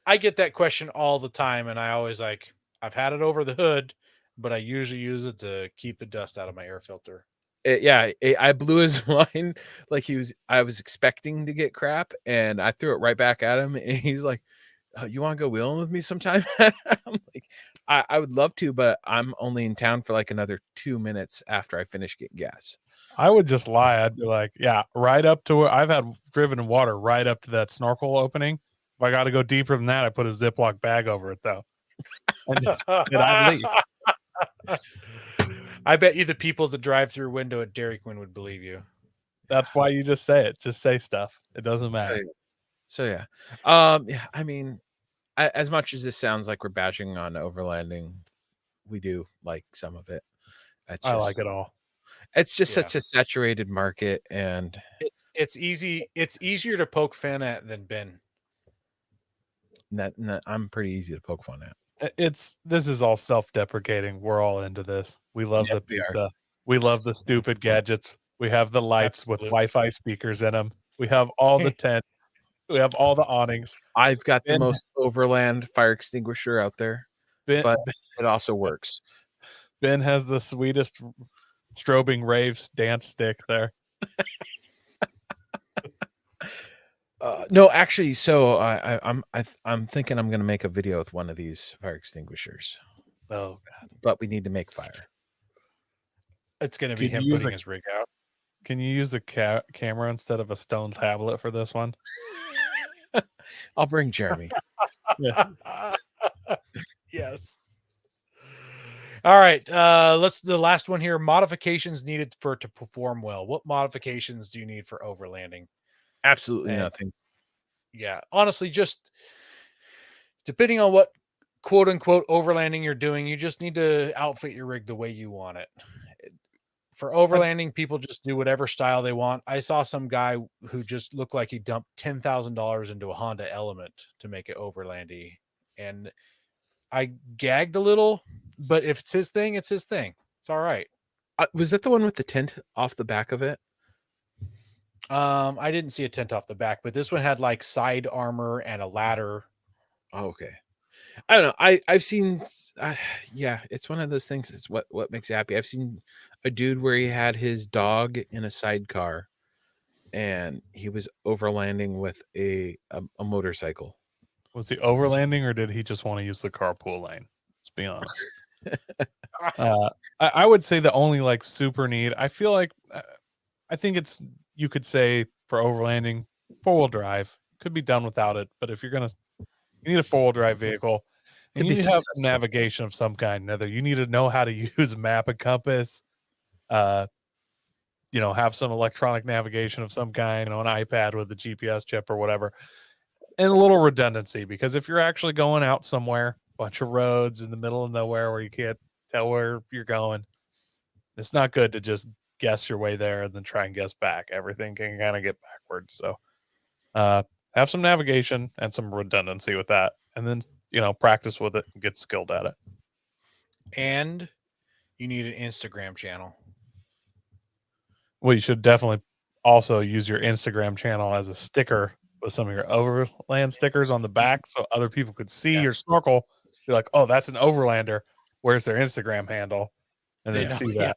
I get that question all the time, and I always like, I've had it over the hood, but I usually use it to keep the dust out of my air filter. I blew his mind. Like I was expecting to get crap, and I threw it right back at him, and he's like, "You want to go wheeling with me sometime?" I'm like, I would love to, but I'm only in town for like another 2 minutes after I finish getting gas. I would just lie. I'd be like, yeah, right up to where I've had driven in water right up to that snorkel opening. If I got to go deeper than that, I put a Ziploc bag over it though. And I'd leave. I bet you the people at the drive-through window at Dairy Queen would believe you. That's why you just say it. Just say stuff. It doesn't matter. So yeah, I mean, as much as this sounds like we're bashing on overlanding, we do like some of it. I like it all. It's just such a saturated market, and it's easy. It's easier to poke fun at than Ben. I'm pretty easy to poke fun at. This is all self-deprecating. We're all into this. We love the pizza. We love the stupid gadgets. We have the lights with Wi-Fi speakers in them. We have all the tent. We have all the awnings. I've got the most overland fire extinguisher out there, but it also works. Ben has the sweetest strobing raves dance stick there. No, actually, so I'm thinking I'm going to make a video with one of these fire extinguishers. Oh God! But we need to make fire. It's going to be him putting his rig out. Can you use a camera instead of a stone tablet for this one? I'll bring Jeremy. Yes. All right. The last one here. Modifications needed to perform well. What modifications do you need for overlanding? Absolutely nothing. Yeah. Honestly, just depending on what quote unquote overlanding you're doing, you just need to outfit your rig the way you want it. For overlanding, people just do whatever style they want. I saw some guy who just looked like he dumped $10,000 into a Honda Element to make it overlandy. And I gagged a little, but if it's his thing, it's his thing. It's all right. Was that the one with the tent off the back of it? I didn't see a tent off the back, but this one had like side armor and a ladder. Oh, okay. I don't know. I've seen, yeah, it's one of those things. It's what makes you happy. I've seen a dude where he had his dog in a sidecar, and he was overlanding with a motorcycle. Was he overlanding, or did he just want to use the carpool lane? Let's be honest. I would say the only like super need. I feel like I think it's, you could say for overlanding, 4-wheel drive could be done without it. But if you're gonna, you need a 4-wheel drive vehicle, and you need to have navigation of some kind. Either you need to know how to use a map and compass, have some electronic navigation of some kind, an iPad with a GPS chip or whatever, and a little redundancy. Because if you're actually going out somewhere, bunch of roads in the middle of nowhere where you can't tell where you're going, it's not good to just guess your way there and then try and guess back. Everything can kind of get backwards. So have some navigation and some redundancy with that, and then practice with it and get skilled at it. And you need an Instagram channel. Well, you should definitely also use your Instagram channel as a sticker with some of your overland stickers on the back, so other people could see your snorkel. Be like, oh, that's an overlander. Where's their Instagram handle? And then see that.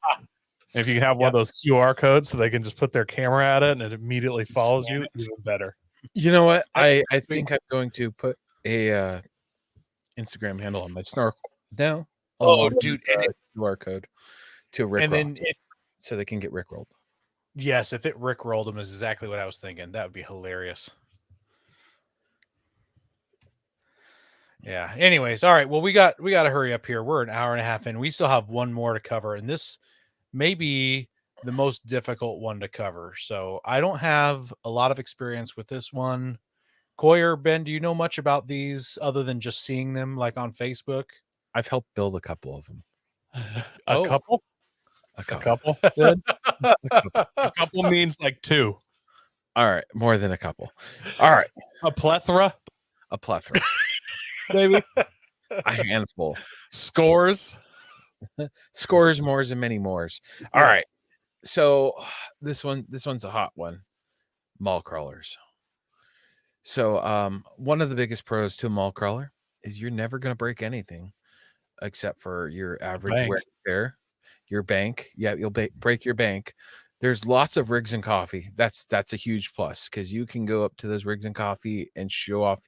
And if you can have one of those QR codes so they can just put their camera at it and it immediately follows you, even better. You know what? I think I'm going to put a Instagram handle on my snorkel now. Oh, dude, QR code to Rick, and then so they can get Rickrolled. Yes, if it Rickrolled them is exactly what I was thinking. That would be hilarious. Yeah. Anyways, all right. Well, we got to hurry up here. We're an hour and a half in. We still have one more to cover, and this may be the most difficult one to cover. So I don't have a lot of experience with this one. Coy or Ben, do you know much about these other than just seeing them like on Facebook? I've helped build a couple of them. A Oh. couple? A A couple. couple? Good. A couple. A couple means like two. All right, more than a couple. All right, A plethora, a plethora, maybe. a handful, Scores. scores, mores, and many mores. All right, so this one's a hot one. Mall crawlers. So one of the biggest pros to a mall crawler is you're never going to break anything except for your average bank. wear and tear, your bank. Yeah, you'll break your bank. There's lots of rigs and coffee. That's a huge plus because you can go up to those rigs and coffee and show off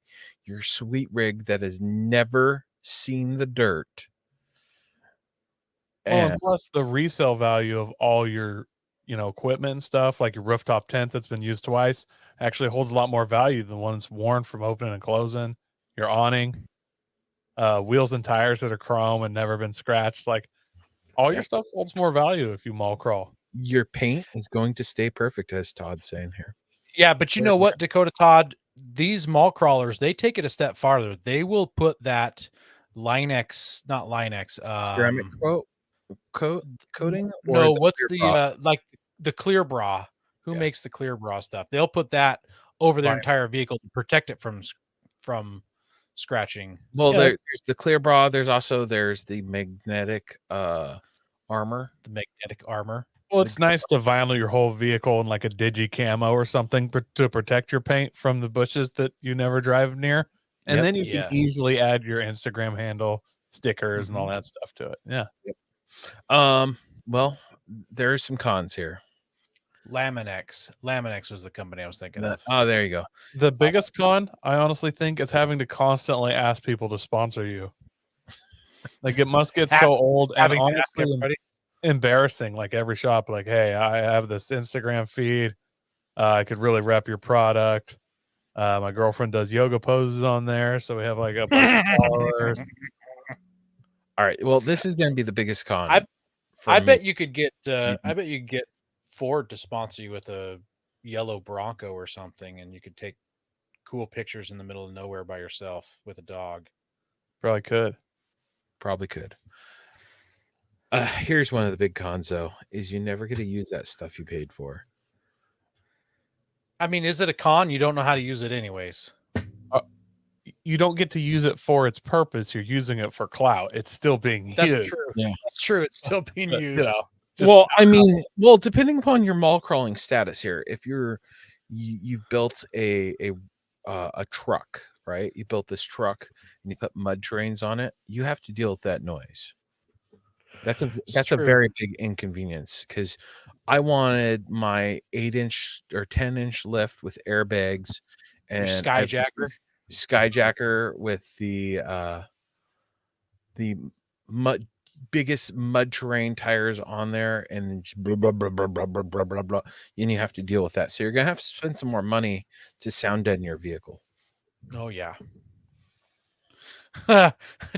your sweet rig that has never seen the dirt. Well, and And plus the resale value of all your, equipment and stuff, like your rooftop tent that's been used twice, actually holds a lot more value than one that's worn from opening and closing. Your awning, wheels and tires that are chrome and never been scratched. Like all your stuff holds more value if you mall crawl. your paint is going to stay perfect, as Todd's saying here. Yeah, but you know what, Dakota Todd, these mall crawlers, they take it a step farther. They will put that not Linex, Ceramic coating? Or no, the what's clear the bra? like the clear bra? Who Yeah. makes the clear bra stuff? They'll put that over their Linex. entire vehicle to protect it from scratching. Well, Yeah, there's the clear bra. There's the magnetic armor. The magnetic armor. Well, it's nice to vinyl your whole vehicle in like a digi camo or something to protect your paint from the bushes that you never drive near. And Yep. then you Yeah. can easily add your Instagram handle, stickers, and all that stuff to it. Yeah. Well, there are some cons here. Laminex was the company I was thinking of. Oh, there you go. The biggest con, I honestly think, is having to constantly ask people to sponsor you. Like it must get so old and Having to ask honestly everybody. embarrassing. Like every shop, like, hey, I have this Instagram feed. I could really rep your product. My girlfriend does yoga poses on there, so we have like a bunch of followers. All right. Well, this is going to be the biggest con. I me. bet you could get. See- I bet you could get Ford to sponsor you with a yellow Bronco or something, and you could take cool pictures in the middle of nowhere by yourself with a dog. Probably could. Probably could. Here's one of the big cons, though: is you never get to use that stuff you paid for. I mean, is it a con? You don't know how to use it anyways. You don't get to use it for its purpose. You're using it for clout. It's still being That's used. true. Yeah. That's true. It's still being But, used. just- Well, I mean, depending upon your mall crawling status here, if you've built a truck, right? You built this truck and you put mud trains on it, you have to deal with that noise. That's a true. very big inconvenience because I wanted my 8-inch or 10-inch lift with airbags and Skyjacker with the biggest mud terrain tires on there, and then just blah, blah, blah, blah, blah, blah, blah, blah, blah. And you have to deal with that. So you're gonna have to spend some more money to sound deaden your vehicle. Oh yeah.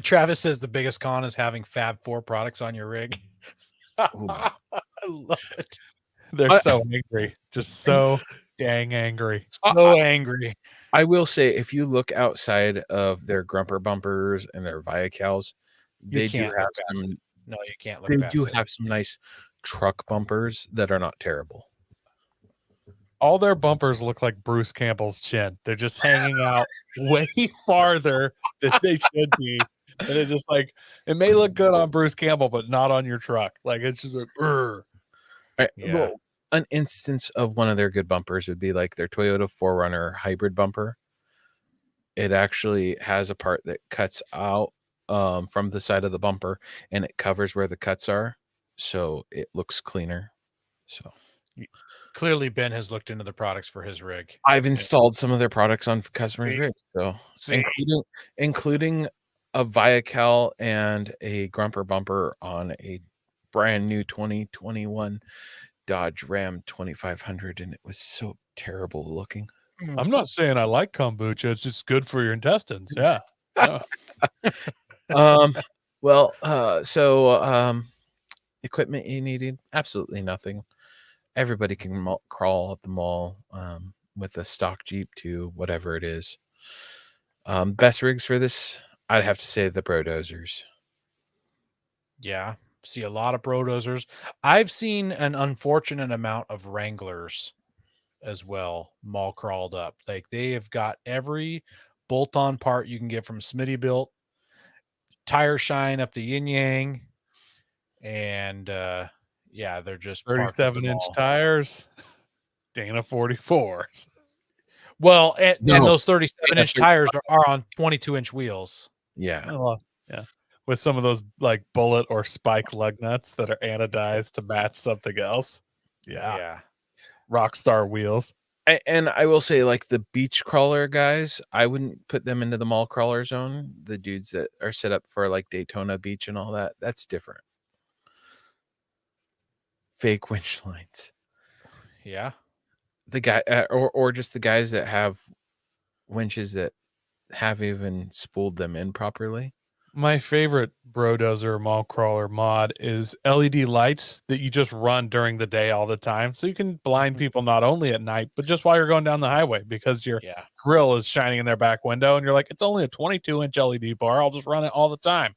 Travis says the biggest con is having Fab 4 products on your rig. Ooh. I love it. They're so angry. Just so dang angry. So angry. I will say, if you look outside of their grumper bumpers and their Viacals, they do can't have look past some. No, you can't look They past do it. have some nice truck bumpers that are not terrible. All their bumpers look like Bruce Campbell's chin. They're just hanging out way farther than they should be. And it's just like, it may look good on Bruce Campbell, but not on your truck. Like, it's just like, "Urgh." Right. Yeah. Well, an instance of one of their good bumpers would be like their Toyota 4Runner hybrid bumper. It actually has a part that cuts out from the side of the bumper, and it covers where the cuts are, so it looks cleaner. So Clearly, Ben has looked into the products for his rig. I've installed some of their products on customers' See? rigs, so See? including a Viacal and a grumper bumper on a brand new 2021 Dodge Ram 2500, and it was so terrible looking. I'm not saying I like kombucha. It's just good for your intestines. Yeah. Equipment you needed, absolutely nothing. Everybody can crawl at the mall. with a stock Jeep to whatever it is. Best rigs for this, I'd have to say the Brodozers. Yeah. See a lot of Brodozers. I've seen an unfortunate amount of Wranglers as well, mall crawled up. Like they have got every bolt-on part you can get from Smitty Built, tire shine up to Yin Yang, and yeah, they're just parked at the 37-inch mall. tires, Dana 44s. Well, and No. those 37-inch Yeah, tires are on 22-inch wheels. Yeah. Well, yeah, with some of those like bullet or spike lug nuts that are anodized to match something else. Yeah, Rockstar wheels. And I will say, like the beach crawler guys, I wouldn't put them into the mall crawler zone. The dudes that are set up for like Daytona Beach and all that, that's different. Fake winch lines. Yeah. The guy, or just the guys that have winches that have even spooled them in properly. My favorite Brodozer mall crawler mod is LED lights that you just run during the day all the time. So you can blind people not only at night, but just while you're going down the highway because your grill is shining in their back window and you're like, it's only a 22-inch LED bar. I'll just run it all the time.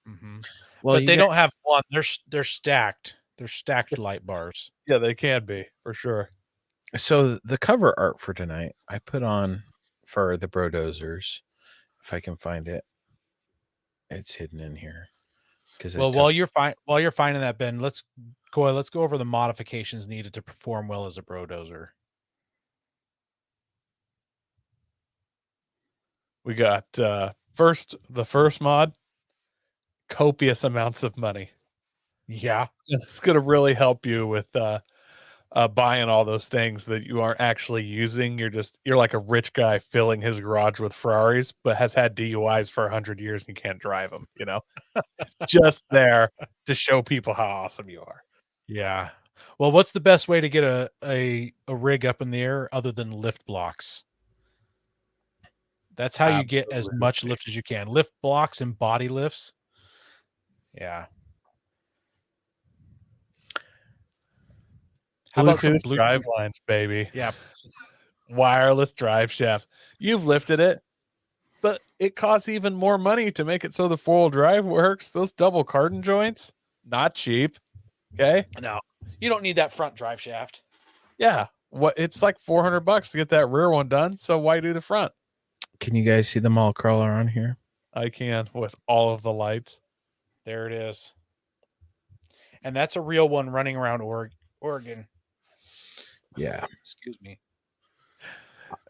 Mm-hmm. Well, but they don't have one. They're stacked. They're stacked light bars. Yeah, they can be for sure. So the cover art for tonight, I put on for the Brodozers, if I can find it. It's hidden in here. Well, while you're finding that, Ben, let's go over the modifications needed to perform well as a Brodozer. We got the first mod, copious amounts of money. Yeah, it's gonna really help you with buying all those things that you aren't actually using. You're like a rich guy filling his garage with Ferraris, but has had DUIs for 100 years and you can't drive them. You know, it's just there to show people how awesome you are. Yeah. Well, what's the best way to get a rig up in the air other than lift blocks? That's how you get as much lift as you can. Lift blocks and body lifts. Yeah. How about some drive lines, baby? Yeah. Wireless drive shafts. You've lifted it, but it costs even more money to make it so the 4-wheel drive works. Those double cardan joints, not cheap. Okay. No, you don't need that front drive shaft. Yeah. It's like $400 to get that rear one done. So why do the front? Can you guys see the mall crawler on here? I can with all of the lights. There it is. And that's a real one running around Oregon. Yeah. Excuse me.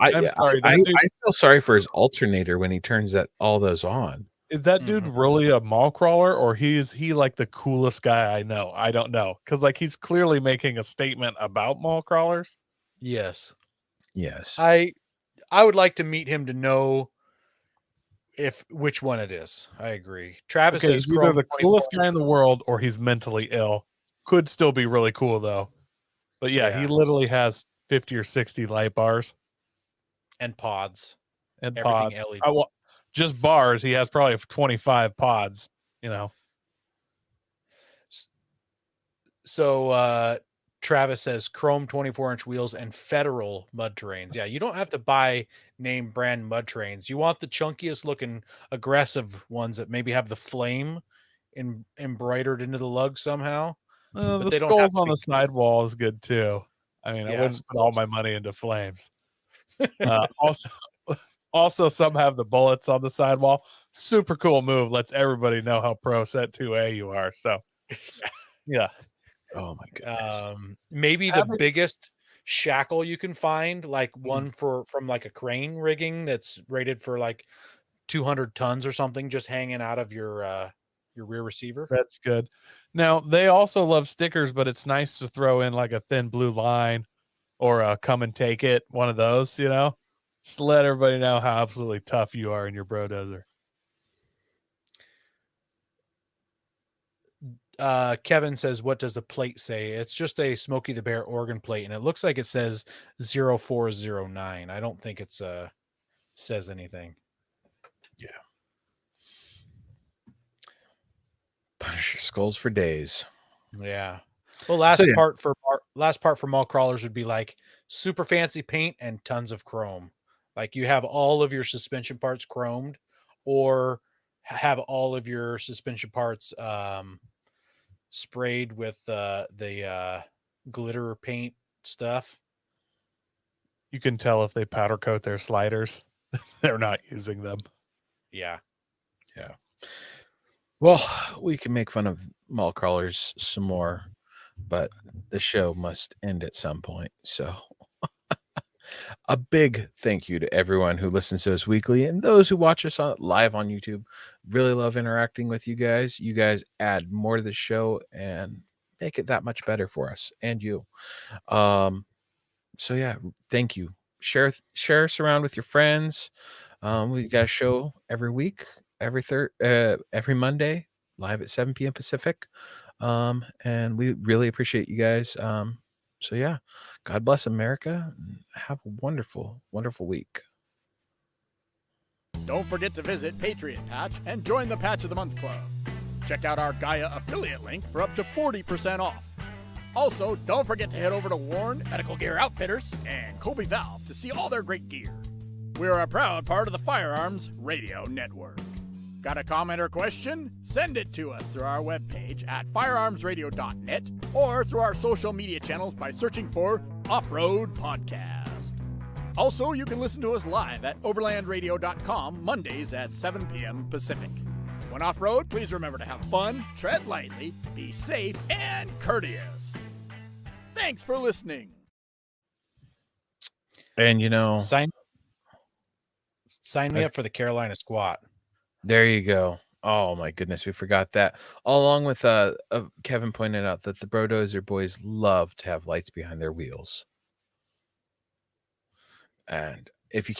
I'm sorry. I feel sorry for his alternator when he turns all those on. Is that dude really a mall crawler, or is he like the coolest guy I know? I don't know. Because like he's clearly making a statement about mall crawlers. Yes. Yes. I would like to meet him to know which one it is. I agree. Travis is either the coolest guy in the world or he's mentally ill. Could still be really cool though. But yeah, he literally has 50 or 60 light bars and pods and everything pods. LED. Just bars. He has probably 25 pods. You know. So Travis says chrome 24-inch wheels and federal mud terrains. Yeah, you don't have to buy name brand mud terrains. You want the chunkiest looking aggressive ones that maybe have the flame embroidered into the lug somehow. The skulls on the sidewall is good too. I mean, I wouldn't put all my money into flames. Also, some have the bullets on the sidewall. Super cool move. Lets everybody know how pro set 2A you are. So, yeah. Oh my goodness. Maybe the biggest shackle you can find, like one from like a crane rigging that's rated for like 200 tons or something, just hanging out of your rear receiver. That's good. Now they also love stickers, but it's nice to throw in like a thin blue line or a come and take it. One of those, you know, just let everybody know how absolutely tough you are in your Brodozer. Kevin says, what does the plate say? It's just a Smokey the Bear Oregon plate, and it looks like it says 0409. I don't think it's says anything. Yeah. Punisher skulls for days. Yeah. Well, last So, yeah. part for mall crawlers would be like super fancy paint and tons of chrome. Like you have all of your suspension parts chromed, or have all of your suspension parts sprayed with the glitter paint stuff. You can tell if they powder coat their sliders, they're not using them. Yeah. Well, we can make fun of mall crawlers some more, but the show must end at some point. So, a big thank you to everyone who listens to us weekly and those who watch us live on YouTube. Really love interacting with you guys. You guys add more to the show and make it that much better for us and you. So yeah, thank you. Share us around with your friends. We got a show every week, every Monday, live at 7 p.m. Pacific. And we really appreciate you guys. So yeah, God bless America. And have a wonderful, wonderful week. Don't forget to visit Patriot Patch and join the Patch of the Month Club. Check out our Gaia affiliate link for up to 40% off. Also, don't forget to head over to Warren Medical Gear Outfitters and Kobe Valve to see all their great gear. We're a proud part of the Firearms Radio Network. Got a comment or question? Send it to us through our webpage at firearmsradio.net or through our social media channels by searching for Off-Road Podcast. Also, you can listen to us live at overlandradio.com Mondays at 7 p.m. Pacific. When off-road, please remember to have fun, tread lightly, be safe, and courteous. Thanks for listening. And sign me up for the Carolina squat. there you go. Oh my goodness, we forgot that. Along with Kevin pointed out that the Brodozer boys love to have lights behind their wheels. And if you